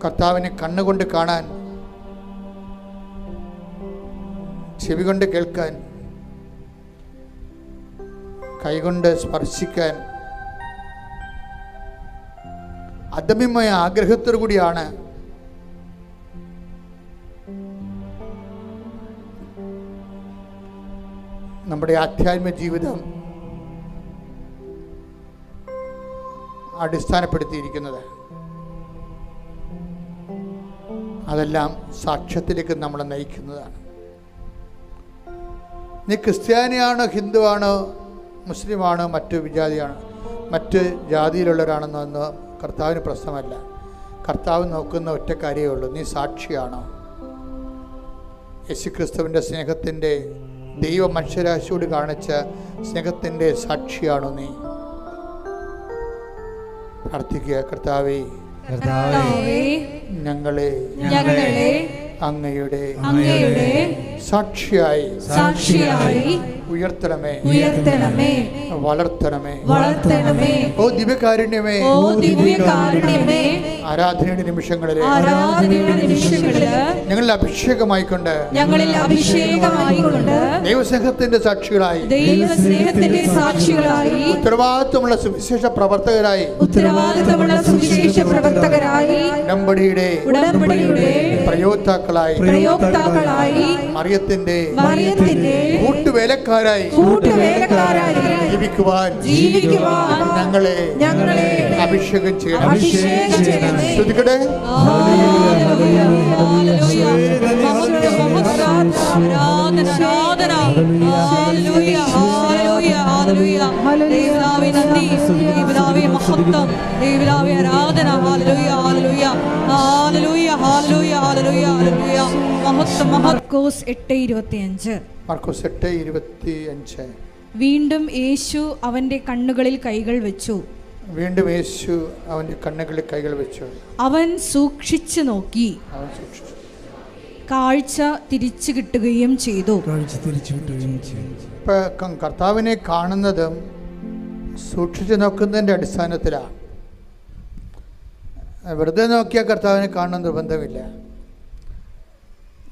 കർത്താവിനെ കണ്ണുകൊണ്ട് കാണാൻ, ചെവി കൊണ്ട് കേൾക്കാൻ, കൈകൊണ്ട് സ്പർശിക്കാൻ അദമ്യമായ ആഗ്രഹത്തോടു കൂടിയാണ് നമ്മുടെ ആധ്യാത്മിക ജീവിതം അടിസ്ഥാനപ്പെടുത്തിയിരിക്കുന്നത്. അതെല്ലാം സാക്ഷ്യത്തിലേക്ക് നമ്മളെ നയിക്കുന്നതാണ്. നീ ക്രിസ്ത്യാനിയാണോ, ഹിന്ദുവാണോ, മുസ്ലിമാണോ, മറ്റ് ജാതിയിലുള്ളവരാണെന്നൊന്നും കർത്താവിന് പ്രശ്നമല്ല. കർത്താവ് നോക്കുന്ന ഒറ്റ കാര്യമേ ഉള്ളൂ, നീ സാക്ഷിയാണോ? യേശുക്രിസ്തുവിൻ്റെ സ്നേഹത്തിൻ്റെ, ദൈവ മനുഷ്യരാശിയോട് കാണിച്ച സ്നേഹത്തിൻ്റെ സാക്ഷിയാണോ നീ? പ്രാർത്ഥിക്കുക. കർത്താവേ, ഞങ്ങളെ അങ്ങയുടെ സാക്ഷിയായി ഉയർത്തണമേ, വളർത്തണമേ. ഓ ദിവ്യകാരുണ്യമേ, ആരാധനയുടെ നിമിഷങ്ങളിലെ ഞങ്ങളിൽ അഭിഷേകമായിക്കൊണ്ട് ദൈവസ്നേഹത്തിന്റെ സാക്ഷികളായി, ഉത്തരവാദിത്വമുള്ള സുവിശേഷ പ്രവർത്തകരായി, ഉടമ്പടിയുടെ പ്രയോക്താക്കളായി, മറിയത്തിന്റെ കൂട്ടുവേലക്കാരായി ജീവിക്കുവാൻ ഞങ്ങളെ അഭിഷേകം ചെയ്യണം. ശ്രദ്ധിക്കട്ടെ. മർക്കോസ് 8:25. വീണ്ടും യേശു അവന്റെ കണ്ണുകളിൽ കൈകൾ വെച്ചു. അവൻ സൂക്ഷിച്ചു നോക്കി, കാഴ്ച തിരിച്ചു കിട്ടുകയും ചെയ്തു. കർത്താവിനെ കാണുന്നതും സൂക്ഷിച്ചു നോക്കുന്നതിൻ്റെ അടിസ്ഥാനത്തിലാണ്. വെറുതെ നോക്കിയാൽ കർത്താവിനെ കാണുന്ന നിർബന്ധമില്ല.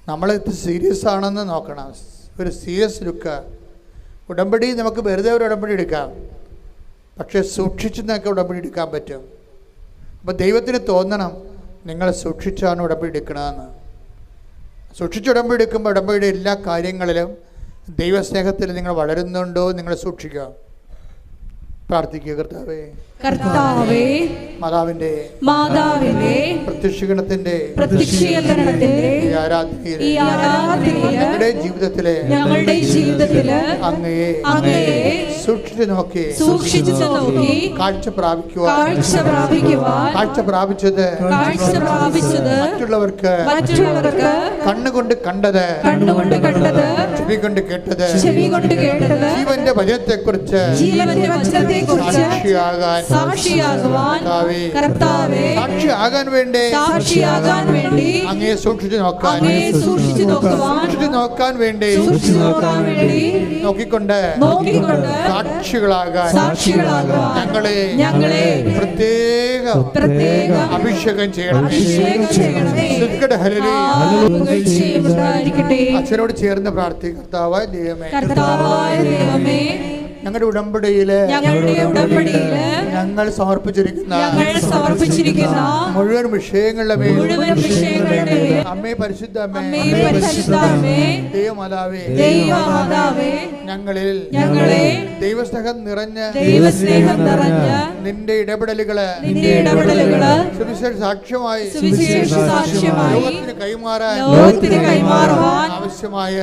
നമ്മൾ സീരിയസ് ആണെന്ന് നോക്കണം. ഒരു സീരിയസ് ലുക്ക്. ഉടമ്പടി നമുക്ക് വെറുതെ ഒരു ഉടമ്പടി എടുക്കാം, പക്ഷേ സൂക്ഷിച്ച് നമുക്ക് ഉടമ്പടി എടുക്കാൻ പറ്റും. അപ്പോൾ ദൈവത്തിന് തോന്നണം നിങ്ങൾ സൂക്ഷിച്ചാണ് ഉടമ്പടി എടുക്കണമെന്ന്. സൂക്ഷിച്ച് ഉടമ്പടി എടുക്കുമ്പോൾ ഉടമ്പടിയുടെ എല്ലാ കാര്യങ്ങളിലും ദൈവസ്നേഹത്തിൽ നിങ്ങൾ വളരുന്നുണ്ടോ നിങ്ങൾ സൂക്ഷിക്കുക. പ്രാർത്ഥിക്കുക. കർത്താവേ, മാതാവിന്റെ പ്രത്യക്ഷീകരണത്തിന്റെ ഞങ്ങളുടെ ജീവിതത്തിലെ അങ്ങയെ സൂക്ഷിച്ചു നോക്കി കാഴ്ച പ്രാപിച്ചത് മറ്റുള്ളവർക്ക് കണ്ണുകൊണ്ട് കണ്ടത്, ചെവി കൊണ്ട് കേട്ടത്, ജീവന്റെ വചനത്തെക്കുറിച്ച് അങ്ങയെക്കുറിച്ച് സാക്ഷിയാകുവാൻ കർത്താവേ, സാക്ഷിയാകാൻ വേണ്ടി അങ്ങയെ സൂക്ഷിച്ചു നോക്കാൻ വേണ്ടി നോക്കിക്കൊണ്ട് സാക്ഷികളാകാൻ ഞങ്ങളെ പ്രത്യേക അഭിഷേകം ചെയ്യണമേ. അച്ഛനോട് ചേർന്ന് പ്രാർത്ഥിക്കുക. കർത്താവായ ദൈവമേ, ഞങ്ങളുടെ ഉടമ്പടിയില് ഞങ്ങൾ സമർപ്പിച്ചിരിക്കുന്ന മുഴുവൻ വിഷയങ്ങളുടെ മേലും അമ്മേ പരിശുദ്ധ ദൈവമാതാവേ, ഞങ്ങളിൽ ദൈവസ്നേഹം നിറഞ്ഞ നിന്റെ ഇടപെടലുകള് സുവിശേഷ സാക്ഷ്യമായി ലോകത്തിന് കൈമാറാൻ ആവശ്യമായ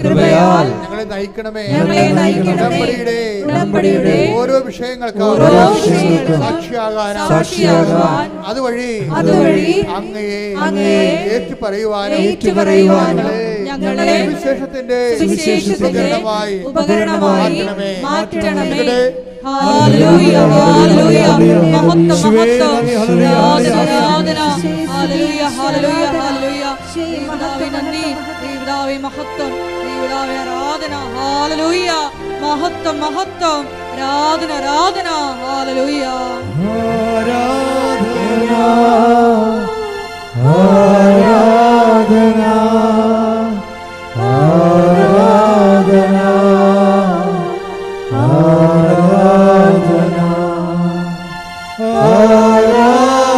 കൃപയാൽ ഞങ്ങളെ നയിക്കണമേ. ഉടമ്പടിയുടെ ഓരോ വിഷയങ്ങൾക്കും സാക്ഷിയാകാൻ അതുവഴി അങ്ങയെ ഏറ്റുപറയുവാനും ഞങ്ങളെ വിശേഷത്തിന്റെ ഉപകരണമായി മാറ്റണമേ. ഹല്ലേലൂയ, ഹല്ലേലൂയ, മഹത്വം, ആരാധന, ഹല്ലേലൂയ, ഹല്ലേലൂയ, ഹല്ലേലൂയ. ദൈവമേ നന്ദി, ദൈവമേ മഹത്വം, ദൈവമേ ആരാധന, ഹല്ലേലൂയ, മഹത്വം, മഹത്വം, ആരാധന, ആരാധന, ഹല്ലേലൂയ, ആരാധന, ആരാധന, ആരാധന,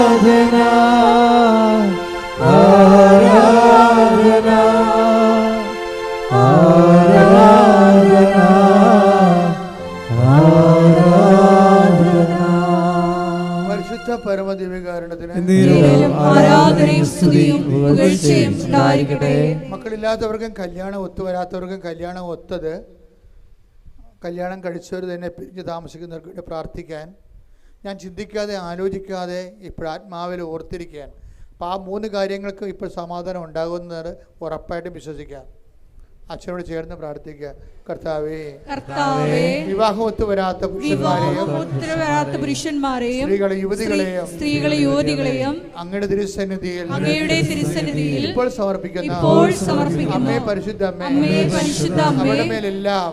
ആരാധന, ആരാധന, ആരാധന, ആരാധന. പരിശുദ്ധ പരമദിവ്യകാരുണ്യത്തിന് ആരാധനയും സ്തുതിയും പുകഴ്ചയും ഉണ്ടായിരിക്കട്ടെ. മക്കളില്ലാത്തവർക്കും കല്യാണം ഒത്തുവരാത്തവർക്കും കല്യാണം ഒത്തത്, കല്യാണം കഴിച്ചവർ തന്നെ പിരിഞ്ഞ് താമസിക്കുന്നവർക്ക് വേണ്ടി പ്രാർത്ഥിക്കാൻ ഞാൻ ചിന്തിക്കാതെ ആലോചിക്കാതെ ഇപ്പോൾ ആത്മാവിൽ ഓർത്തിരിക്കാൻ. അപ്പോൾ ആ 3 കാര്യങ്ങൾക്ക് ഇപ്പോൾ സമാധാനം ഉണ്ടാകുന്നത് ഉറപ്പായിട്ടും വിശ്വസിക്കാം. അച്ഛനോട് ചേർന്ന് പ്രാർത്ഥിക്കുക. കർത്താവേ, വിവാഹം ഒത്തുവരാത്ത പുരുഷന്മാരെയും സ്ത്രീകളെ യുവതികളെയും അങ്ങയുടെ തിരുസന്നിധിയിൽ ഇപ്പോൾ സമർപ്പിക്കുന്ന അമ്മേ പരിശുദ്ധ അമ്മേ,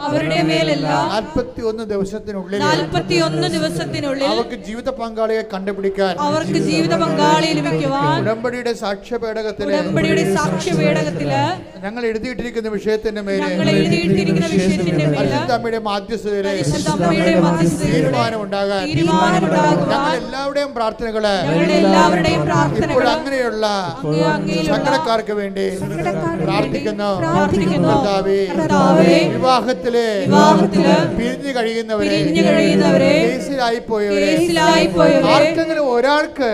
അവരുടെ മേലെല്ലാം 41 ദിവസത്തിനുള്ളിൽ അവർക്ക് ജീവിത പങ്കാളിയെ കണ്ടുപിടിക്കാൻ ഉടമ്പടിയുടെ സാക്ഷ്യപേടകത്തില് ഞങ്ങൾ എഴുതിയിട്ടിരിക്കുന്ന വിഷയത്തിന്റെ മേലെ പരിശുദ്ധമ്മയുടെ മാധ്യസ്ഥതയിലെ തീരുമാനമുണ്ടാകാൻ ഞങ്ങൾ എല്ലാവരുടെയും പ്രാർത്ഥനകള് ഇപ്പോൾ അങ്ങനെയുള്ള സങ്കടക്കാർക്ക് വേണ്ടി പ്രാർത്ഥിക്കുന്നു. വിവാഹത്തില് പിരിഞ്ഞു കഴിയുന്നവരെ, കേസിലായി പോയവരെ, ആർക്കെങ്കിലും ഒരാൾക്ക്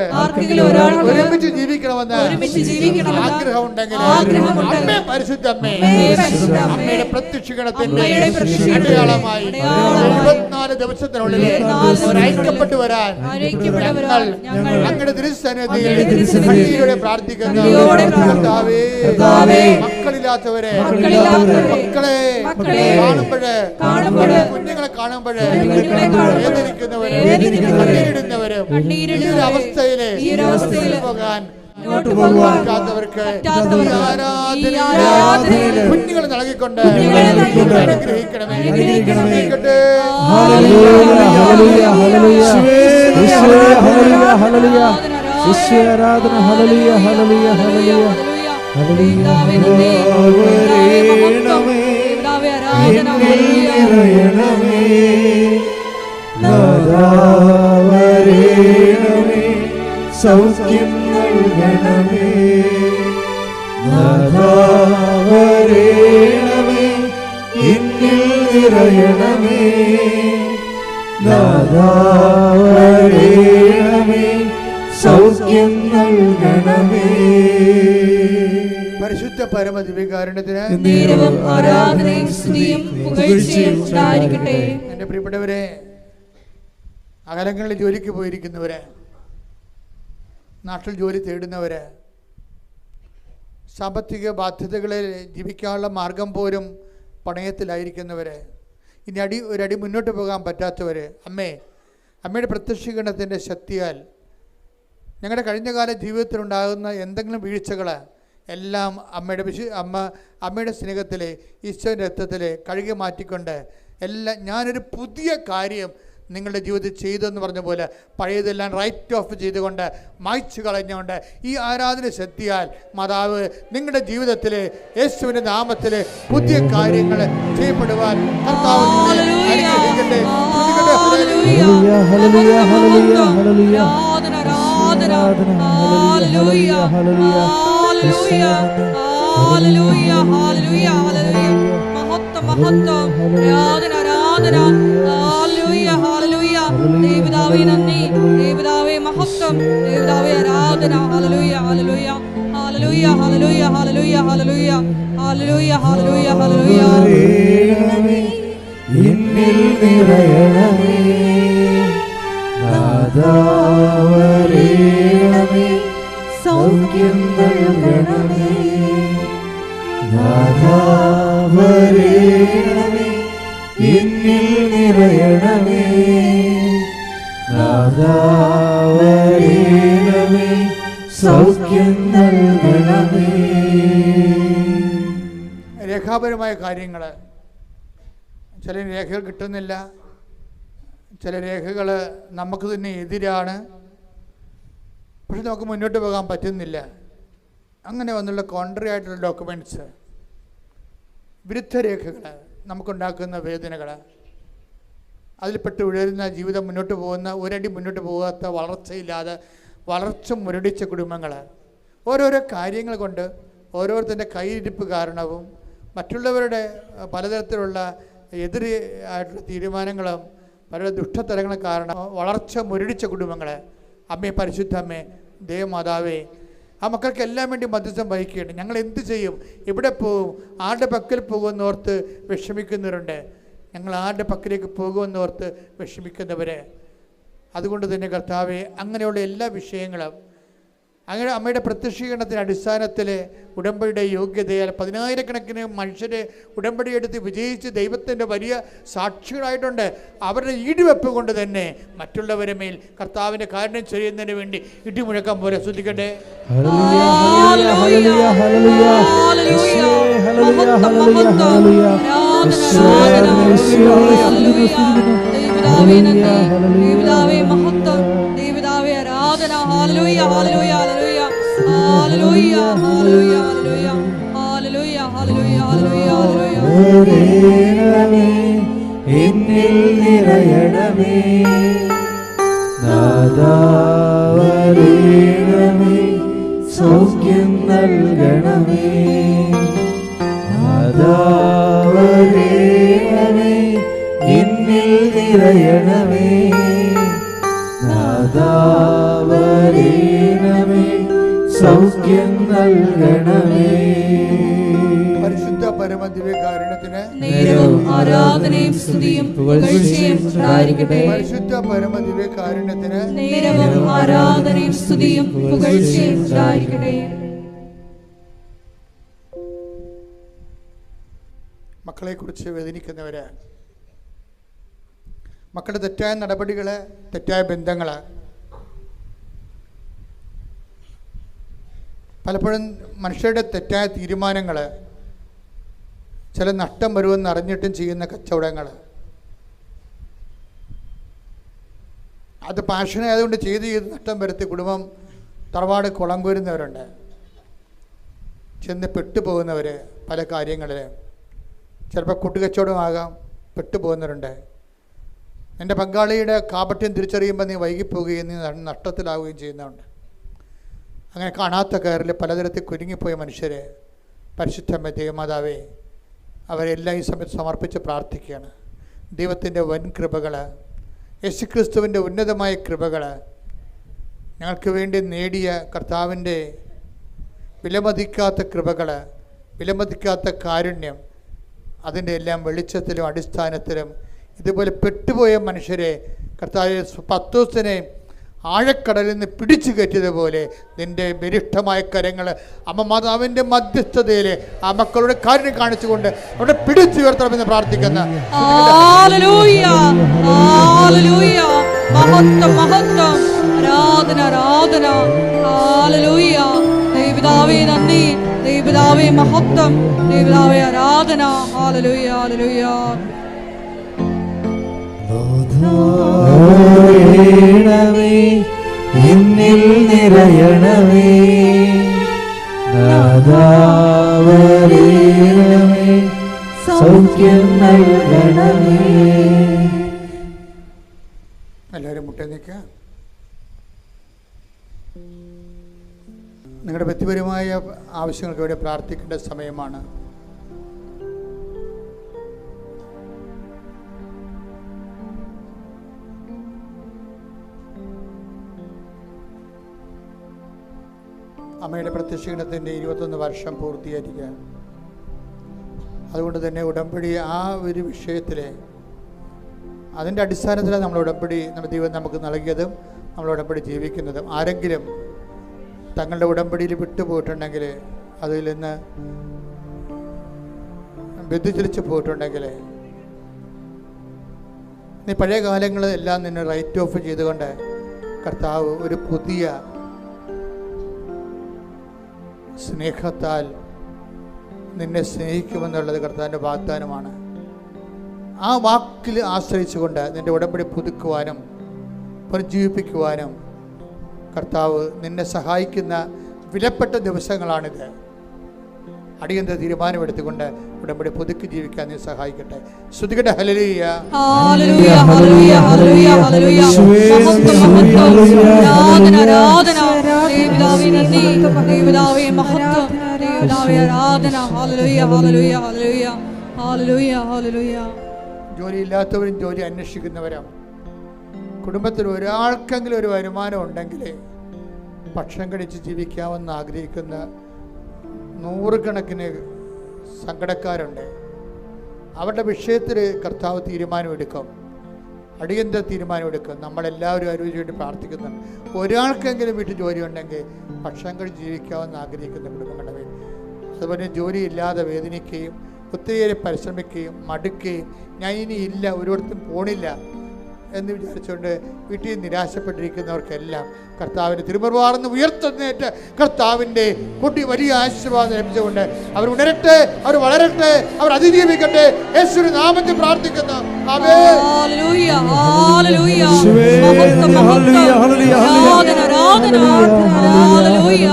ഒരുമിച്ച് ജീവിക്കണമെന്ന് ആഗ്രഹം ഉണ്ടെങ്കിൽ അമ്മേ പരിശുദ്ധ അമ്മയുടെ പ്രത്യക്ഷീകരണത്തിന്റെ അടയാളമായി 74 ദിവസത്തിനുള്ളിൽ ഐക്യപ്പെട്ടു വരാൻ ഞങ്ങൾ അങ്ങയുടെ തിരുസന്നിധിയിൽ പ്രാർത്ഥിക്കുന്നു. മക്കളില്ലാത്തവരെ മക്കളെ കാണുമ്പോഴേ, കുഞ്ഞുങ്ങളെ കാണുമ്പോഴേ വേദനിക്കുന്നവരെ, കണ്ണീരിടുന്നവരും ഈ അവസ്ഥയില് പോകാൻ പറ്റാത്തവർക്ക് കുഞ്ഞുങ്ങൾ നൽകിക്കൊണ്ട് അനുഗ്രഹിക്കണമേ. സൗഖ്യം നൽകണമേ, നാഥാവരേണമേ, എന്നിൽ നിറയണമേ, നാഥാവരേണമേ, സൗഖ്യം നൽകണമേ. പരിശുദ്ധ പരമദിവ്യകാരുണ്യത്തിന് എന്റെ പ്രിയപ്പെട്ടവരെ, അകലങ്ങളിൽ ജോലിക്ക് പോയിരിക്കുന്നവരെ, നാട്ടിൽ ജോലി തേടുന്നവര്, സാമ്പത്തിക ബാധ്യതകളിൽ ജീവിക്കാനുള്ള മാർഗം പോലും പണയത്തിലായിരിക്കുന്നവര്, ഇനി ഒരടി മുന്നോട്ട് പോകാൻ പറ്റാത്തവർ, അമ്മയുടെ പ്രത്യക്ഷീകരണത്തിൻ്റെ ശക്തിയാൽ ഞങ്ങളുടെ കഴിഞ്ഞകാല ജീവിതത്തിലുണ്ടാകുന്ന എന്തെങ്കിലും വീഴ്ചകൾ എല്ലാം അമ്മയുടെ സ്നേഹത്തിൽ, ഈശോയുടെ രക്തത്തിൽ കഴുകി മാറ്റിക്കൊണ്ട് ഞാനൊരു പുതിയ കാര്യം നിങ്ങളുടെ ജീവിതത്തിൽ ചെയ്തെന്ന് പറഞ്ഞ പോലെ പഴയതെല്ലാം റൈറ്റ് ഓഫ് ചെയ്തുകൊണ്ട് മായ്ച്ചു കളഞ്ഞുകൊണ്ട് ഈ ആരാധന ശക്തിയാൽ മാതാവ് നിങ്ങളുടെ ജീവിതത്തിൽ യേശുവിൻ്റെ നാമത്തിൽ പുതിയ കാര്യങ്ങൾ ചെയ്യപ്പെടുവാൻ കർത്താവ് അനുഗ്രഹിക്കട്ടെ. ദേവദാവേ നന്ദി, ദേവദാവേ മഹത്വം, ദേവദാവേ ആരാധന. ഹല്ലേലൂയ ഹല്ലേലൂയ ഹല്ലേലൂയ ഹല്ലേലൂയ ഹല്ലേലൂയ ഹല്ലേലൂയ ഹല്ലേലൂയ ഹല്ലേലൂയ ഹല്ലേലൂയ. എന്നിൽ നിറയണമേ നാദാവരേണമേ, സൗഖ്യം നൽകണമേ നാദാവരേണമേ, എന്നിൽ നിറയണമേ നാദാവരേണമേ, സൗഖ്യം നൽകണമേ. രേഖാപരമായ കാര്യങ്ങൾ, ചില രേഖകൾ കിട്ടുന്നില്ല, ചില രേഖകൾ നമുക്ക് തന്നെ എതിരാണ്, പക്ഷെ നമുക്ക് മുന്നോട്ട് പോകാൻ പറ്റുന്നില്ല. അങ്ങനെ വന്നുള്ള കോൺട്രി ആയിട്ടുള്ള ഡോക്യുമെൻറ്റ്സ്, വിരുദ്ധ രേഖകൾ നമുക്കുണ്ടാക്കുന്ന വേദനകൾ, അതിൽപ്പെട്ട് ഉഴരുന്ന ജീവിതം മുന്നോട്ട് പോകുന്ന, ഒരടി മുന്നോട്ട് പോകാത്ത, വളർച്ചയില്ലാതെ വളർച്ച മുരടിച്ച കുടുംബങ്ങൾ, ഓരോരോ കാര്യങ്ങൾ കൊണ്ട് ഓരോരുത്തരുടെ കയ്യിരിപ്പ് കാരണവും മറ്റുള്ളവരുടെ പലതരത്തിലുള്ള എതിരായിട്ടുള്ള തീരുമാനങ്ങളും പല ദുഷ്ടതരങ്ങളും കാരണം വളർച്ച മുരടിച്ച കുടുംബങ്ങൾ, അമ്മേ പരിശുദ്ധ അമ്മേ ദേവമാതാവേ, ആ മക്കൾക്ക് എല്ലാം വേണ്ടി മധ്യസ്ഥം വഹിക്കുകയാണ്. ഞങ്ങൾ എന്ത് ചെയ്യും, എവിടെ പോകും, ആരുടെ പക്കൽ പോകുമെന്നോർത്ത് വിഷമിക്കുന്നവരുണ്ട്. ഞങ്ങൾ ആരുടെ പക്കലേക്ക് പോകുമെന്നോർത്ത് വിഷമിക്കുന്നവർ. അതുകൊണ്ട് തന്നെ കർത്താവെ, അങ്ങനെയുള്ള എല്ലാ വിഷയങ്ങളും അങ്ങനെ അമ്മയുടെ പ്രത്യക്ഷീകരണത്തിൻ്റെ അടിസ്ഥാനത്തിൽ ഉടമ്പടിയുടെ യോഗ്യതയാൽ 10,000-കണക്കിന് മനുഷ്യരെ ഉടമ്പടി എടുത്ത് വിജയിച്ച് ദൈവത്തിൻ്റെ വലിയ സാക്ഷികളായിട്ടുണ്ട്. അവരുടെ ഈടുവെപ്പ് കൊണ്ട് തന്നെ മറ്റുള്ളവരെ മേൽ കർത്താവിൻ്റെ കാരുണ്യം ചെയ്യുന്നതിന് വേണ്ടി ഇടിമുഴക്കാൻ പോലെ ശ്രദ്ധിക്കട്ടെ. Hallelujah, hallelujah, hallelujah, hallelujah, hallelujah, hallelujah, hallelujah, hallelujah, hallelujah, hallelujah. എന്നിൽ നിറയണമേ നാദാവരേണമേ, സൗഖ്യം നൽകണമേ നാദാവരേണമേ, എന്നിൽ നിറയണമേ നാദാവരേണമേ, സൗഖ്യം നൽകണമേ. പരിശുദ്ധ പരമദിവ്യകാരുണ്യത്തിന് നേരവും ആരാധനയും സ്തുതിയും പുകഴ്ചയും ഉണ്ടായിരിക്കട്ടെ. പരിശുദ്ധ പരമദിവ്യകാരുണ്യത്തിന് നേരവും ആരാധനയും സ്തുതിയും പുകഴ്ചയും ഉണ്ടായിരിക്കട്ടെ. മക്കളെക്കുറിച്ച് വേദനിക്കുന്നവര്, മക്കളുടെ തെറ്റായ നടപടികൾ, തെറ്റായ ബന്ധങ്ങൾ, പലപ്പോഴും മനുഷ്യരുടെ തെറ്റായ തീരുമാനങ്ങൾ, ചില നഷ്ടം വരുമെന്ന് അറിഞ്ഞിട്ടും ചെയ്യുന്ന കച്ചവടങ്ങൾ, അത് പാഷനായതുകൊണ്ട് ചെയ്ത് നഷ്ടം വരുത്തി കുടുംബം തറവാട് കുളം കോരുന്നവരുണ്ട്. ചെന്ന് പെട്ടുപോകുന്നവർ പല കാര്യങ്ങളിൽ, ചിലപ്പോൾ കൂട്ടുകച്ചവടമാകാം, പെട്ടുപോകുന്നവരുണ്ട്. എൻ്റെ പങ്കാളിയുടെ കാപട്യം തിരിച്ചറിയുമ്പോൾ നീ വൈകിപ്പോവുകയും നീ നഷ്ടത്തിലാവുകയും ചെയ്യുന്നതുണ്ട്. അങ്ങനെ കാണാത്ത കയറിൽ പലതരത്തിൽ കുരുങ്ങിപ്പോയ മനുഷ്യരെ പരിശുദ്ധമ്മ ദേവമാതാവേ, അവരെല്ലാം ഈ സമയത്ത് സമർപ്പിച്ച് പ്രാർത്ഥിക്കുകയാണ്. ദൈവത്തിൻ്റെ വൻ കൃപകൾ, യേശുക്രിസ്തുവിൻ്റെ ഉന്നതമായ കൃപകൾ, ഞങ്ങൾക്ക് വേണ്ടി നേടിയ കർത്താവിൻ്റെ വിലമതിക്കാത്ത കൃപകൾ, വിലമതിക്കാത്ത കാരുണ്യം, അതിൻ്റെ എല്ലാം വെളിച്ചത്തിലും അടിസ്ഥാനത്തിലും ഇതുപോലെ പെട്ടുപോയ മനുഷ്യരെ കർത്താവ് പത്തോസിനെ ആഴക്കടലിൽ നിന്ന് പിടിച്ചു കയറ്റിയതുപോലെ നിൻ്റെ ബലിഷ്ഠമായ കരങ്ങൾ അമ്മ മാതാവിൻ്റെ മധ്യസ്ഥതയിൽ ആ മക്കളുടെ കാര്യം കാണിച്ചുകൊണ്ട് അവിടെ പിടിച്ചുയർത്തണമെന്ന് പ്രാർത്ഥിക്കുന്ന ഹല്ലേലൂയ, ഹല്ലേലൂയ. മഹത്വം, മഹത്വം, ആരാധന, ആരാധന. ഹല്ലേലൂയ. ദൈവപിതാവേ നന്ദി, ദൈവപിതാവേ മഹത്വം, ദൈവപിതാവേ ആരാധന. ഹല്ലേലൂയ, ഹല്ലേലൂയ. ണമേ എന്നിൽ നിറയണമേ നാദാവരേണമേ സൗഖ്യം നൽകണമേ. എല്ലാവരും മുട്ടേ നിൽക്കുക. നിങ്ങളുടെ വ്യക്തിപരമായ ആവശ്യങ്ങൾക്ക് വേണ്ടി പ്രാർത്ഥിക്കേണ്ട സമയമാണ്. അമ്മയുടെ പ്രത്യക്ഷീണത്തിൻ്റെ 21 വർഷം പൂർത്തീകരിക്കുക. അതുകൊണ്ട് തന്നെ ഉടമ്പടി ആ ഒരു വിഷയത്തിൽ അതിൻ്റെ അടിസ്ഥാനത്തിലാണ് നമ്മൾ ഉടമ്പടി നമ്മുടെ ദൈവം നമുക്ക് നൽകിയതും നമ്മൾ ഉടമ്പടി ജീവിക്കുന്നതും. ആരെങ്കിലും തങ്ങളുടെ ഉടമ്പടിയിൽ വിട്ടുപോയിട്ടുണ്ടെങ്കിൽ, അതിൽ നിന്ന് വ്യതിചലിച്ച് പോയിട്ടുണ്ടെങ്കിൽ, നീ പഴയ കാലങ്ങളെല്ലാം നിന്നെ റൈറ്റ് ഓഫ് ചെയ്തുകൊണ്ട് കർത്താവ് ഒരു പുതിയ സ്നേഹത്താൽ നിന്നെ സ്നേഹിക്കുമെന്നുള്ളത് കർത്താവിൻ്റെ വാഗ്ദാനമാണ്. ആ വാക്കിൽ ആശ്രയിച്ചുകൊണ്ട് നിൻ്റെ ഉടമ്പടി പുതുക്കുവാനും പുനർജീവിപ്പിക്കുവാനും കർത്താവ് നിന്നെ സഹായിക്കുന്ന വിലപ്പെട്ട ദിവസങ്ങളാണിത്. അടിയന്തര തീരുമാനമെടുത്തുകൊണ്ട് ഉടമ്പടി പുതുക്കി ജീവിക്കാൻ നീ സഹായിക്കട്ടെ. ശ്രുതികട്ടെ. ഹല്ലേലൂയ, ഹല്ലേലൂയ, ഹല്ലേലൂയ, ഹല്ലേലൂയ, ഹല്ലേലൂയ. മഹത്വം, മഹത്വം, ആരാധന, ആരാധന. ദൈവപിതാവേ നന്ദി, ദൈവപിതാവേ മഹത്വം, ദൈവപിതാവേ ആരാധന. ഹല്ലേലൂയ, ഹല്ലേലൂയ, ഹല്ലേലൂയ, ഹല്ലേലൂയ, ഹല്ലേലൂയ. ജോലിയില്ലാത്തവരും ജോലി അന്വേഷിക്കുന്നവരും, കുടുംബത്തിൽ ഒരാൾക്കെങ്കിലും ഒരു വരുമാനം ഉണ്ടെങ്കിൽ ഭക്ഷണം കഴിച്ച് ജീവിക്കാമെന്ന് ആഗ്രഹിക്കുന്ന നൂറുകണക്കിന് സങ്കടക്കാരുണ്ട്. അവരുടെ വിഷയത്തിൽ കർത്താവ് തീരുമാനമെടുക്കും, അടിയന്തര തീരുമാനമെടുക്കും. നമ്മളെല്ലാവരും അതിനു വേണ്ടി പ്രാർത്ഥിക്കുന്നുണ്ട്. ഒരാൾക്കെങ്കിലും വീട്ടിൽ ജോലി ഉണ്ടെങ്കിൽ ഭക്ഷണം കഴിച്ച് ജീവിക്കാമെന്ന് ആഗ്രഹിക്കുന്ന കുടുംബങ്ങളുടെ പേര്. അതുപോലെ ജോലിയില്ലാതെ വേദനിക്കുകയും ഒത്തിരിയേറെ പരിശ്രമിക്കുകയും മടുക്കുകയും ഞാൻ ഇനി ഇല്ല, ഒരിടത്തും പോണില്ല എന്ന് വിചാരിച്ചുകൊണ്ട് വീട്ടിൽ നിരാശപ്പെട്ടിരിക്കുന്നവർക്കെല്ലാം കർത്താവിൻ്റെ തിരുമുറുവാർന്ന് ഉയർത്തുന്നേറ്റ് കർത്താവിൻ്റെ കൂട്ടി വലിയ ആശീർവാദം ലഭിച്ചുകൊണ്ട് അവർ ഉണരട്ടെ, അവർ വളരട്ടെ, അവർ അതിജീവിക്കട്ടെ. യേശുവിന്റെ നാമത്തിൽ പ്രാർത്ഥിക്കുന്നു. ആമേൻ. ഹല്ലേലൂയ, ഹല്ലേലൂയ. മഹത്വം, മഹത്വം, ആരാധന, ആരാധന. ഹല്ലേലൂയ.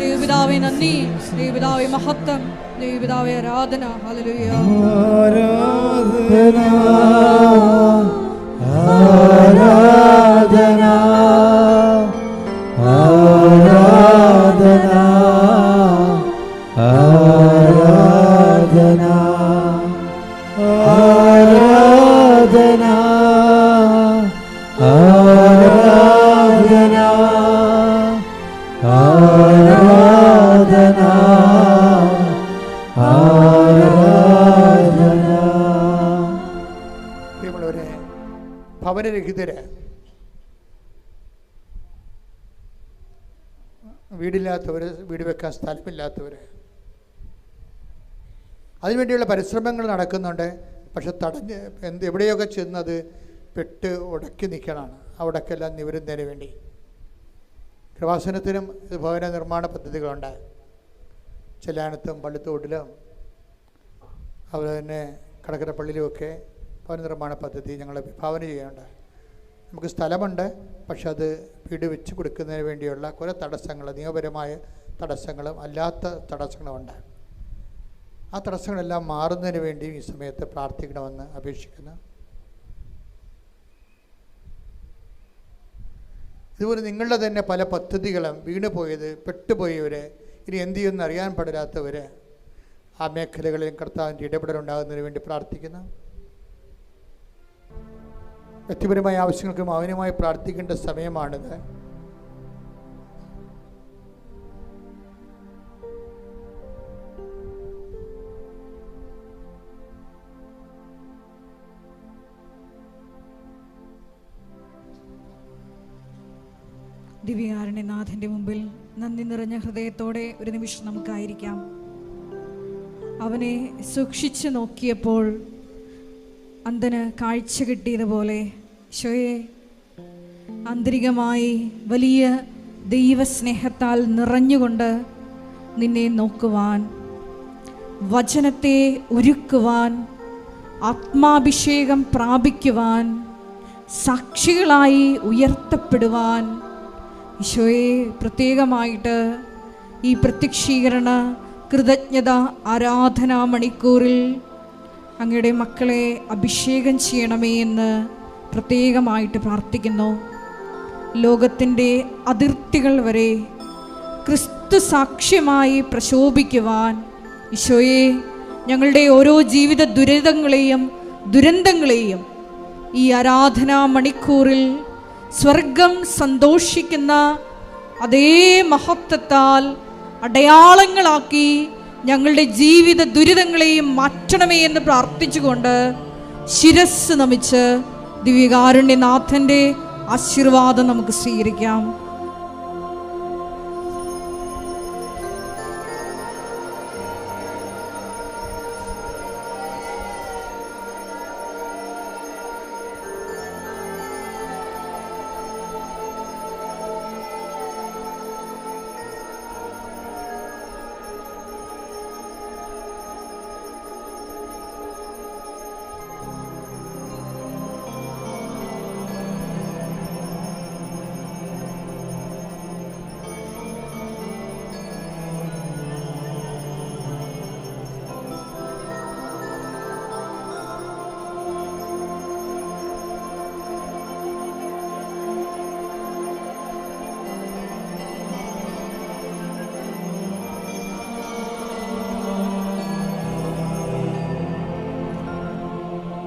ദൈവപിതാവേ നന്ദി, ദൈവപിതാവേ മഹത്വം, ദൈവപിതാവേ ആരാധന. ഹല്ലേലൂയ. ആരാധന ആരാധന ആരാധന ആരാധന ആരാധന ആരാധന ആരാധന. പ്രിയമുള്ളവരെ, ഭവനരഹിതര്, വീടില്ലാത്തവർ, വീട് വെക്കാൻ സ്ഥലമില്ലാത്തവർ, അതിനുവേണ്ടിയുള്ള പരിശ്രമങ്ങൾ നടക്കുന്നുണ്ട്. പക്ഷെ തടഞ്ഞ് എവിടെയൊക്കെ ചെന്നത് പെട്ട് ഉടക്കി നിൽക്കണമാണ്. അവിടേക്കെല്ലാം നിവരുന്നതിന് വേണ്ടി കൃപാസനത്തിനും ഭവന നിർമ്മാണ പദ്ധതികളുണ്ട്. ചെല്ലാനത്തും പള്ളിത്തോട്ടിലും അതുപോലെ തന്നെ കടക്കരപ്പള്ളിയിലുമൊക്കെ ഭവന നിർമ്മാണ പദ്ധതി ഞങ്ങൾ വിഭാവന ചെയ്യുന്നുണ്ട്. നമുക്ക് സ്ഥലമുണ്ട്, പക്ഷെ അത് വീട് വെച്ച് കൊടുക്കുന്നതിന് വേണ്ടിയുള്ള കുറേ തടസ്സങ്ങൾ, നിയമപരമായ തടസ്സങ്ങളും അല്ലാത്ത തടസ്സങ്ങളുമുണ്ട്. ആ തടസ്സങ്ങളെല്ലാം മാറുന്നതിന് വേണ്ടി ഈ സമയത്ത് പ്രാർത്ഥിക്കണമെന്ന് അപേക്ഷിക്കുന്നു. ഇതുപോലെ നിങ്ങളുടെ തന്നെ പല പദ്ധതികളും വീണുപോയത്, പെട്ടുപോയവർ, ഇനി എന്ത് ചെയ്യുമെന്ന് അറിയാൻ പാടില്ലാത്തവർ, ആ മേഖലകളിൽ കർത്താവിൻ്റെ ഇടപെടലുണ്ടാകുന്നതിന് വേണ്ടി പ്രാർത്ഥിക്കുന്നു. വ്യക്തിപരമായ ആവശ്യങ്ങൾക്ക് മൗനമായി പ്രാർത്ഥിക്കേണ്ട സമയമാണിത്. ദിവ്യകാരുണ്യനാഥൻ്റെ മുമ്പിൽ നന്ദി നിറഞ്ഞ ഹൃദയത്തോടെ ഒരു നിമിഷം നമുക്കായിരിക്കാം. അവനെ സൂക്ഷിച്ചു നോക്കിയപ്പോൾ അന്ധന് കാഴ്ച കിട്ടിയതുപോലെ ഈശോയെ, ആന്തരികമായി വലിയ ദൈവസ്നേഹത്താൽ നിറഞ്ഞുകൊണ്ട് നിന്നെ നോക്കുവാൻ, വചനത്തെ ഒരുക്കുവാൻ, ആത്മാഭിഷേകം പ്രാപിക്കുവാൻ, സാക്ഷികളായി ഉയർത്തപ്പെടുവാൻ ഈശോയെ പ്രത്യേകമായിട്ട് ഈ പ്രത്യക്ഷീകരണ കൃതജ്ഞത ആരാധനാ മണിക്കൂറിൽ അങ്ങയുടെ മക്കളെ അഭിഷേകം ചെയ്യണമേ എന്ന് പ്രത്യേകമായിട്ട് പ്രാർത്ഥിക്കുന്നു. ലോകത്തിൻ്റെ അതിർത്തികൾ വരെ ക്രിസ്തു സാക്ഷ്യമായി പ്രശോഭിക്കുവാൻ ഈശോയെ, ഞങ്ങളുടെ ഓരോ ജീവിത ദുരന്തങ്ങളെയും ഈ ആരാധനാ മണിക്കൂറിൽ സ്വർഗം സന്തോഷിക്കുന്ന അതേ മഹത്വത്താൽ അടയാളങ്ങളാക്കി ഞങ്ങളുടെ ജീവിത ദുരിതങ്ങളെയും മാറ്റണമേ എന്ന് പ്രാർത്ഥിച്ചുകൊണ്ട് ശിരസ് നമിച്ച് ദിവ്യകാരുണ്യനാഥൻ്റെ ആശീർവാദം നമുക്ക് സ്വീകരിക്കാം.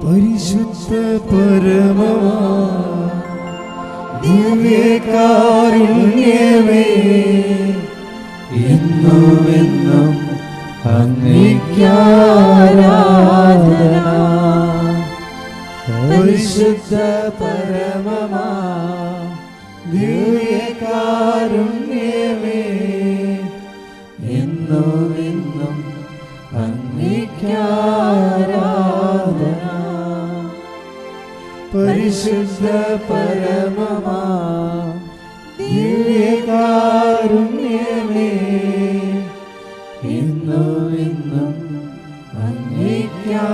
പരിശുദ്ധ പരമമാ ദിവ്യകാരുണ്യമേ, എന്നുമെന്നും അങ്ങേയ്ക്കാരാധന. പരിശുദ്ധ പരമമാ ദിവ്യകാരുണ്യമേ, എന്നുമെന്നും അങ്ങേയ്ക്കാരാധന. പരിശുദ്ധ പരമമാ ദിവ്യകാരുണ്യമേ, എന്നുമെന്നും അങ്ങേയ്ക്കാരാധന.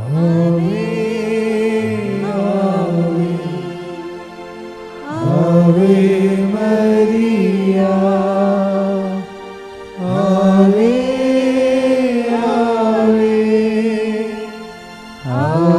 ആവേ ആവേ മരിയ, ആവേ ആവേ ആവേ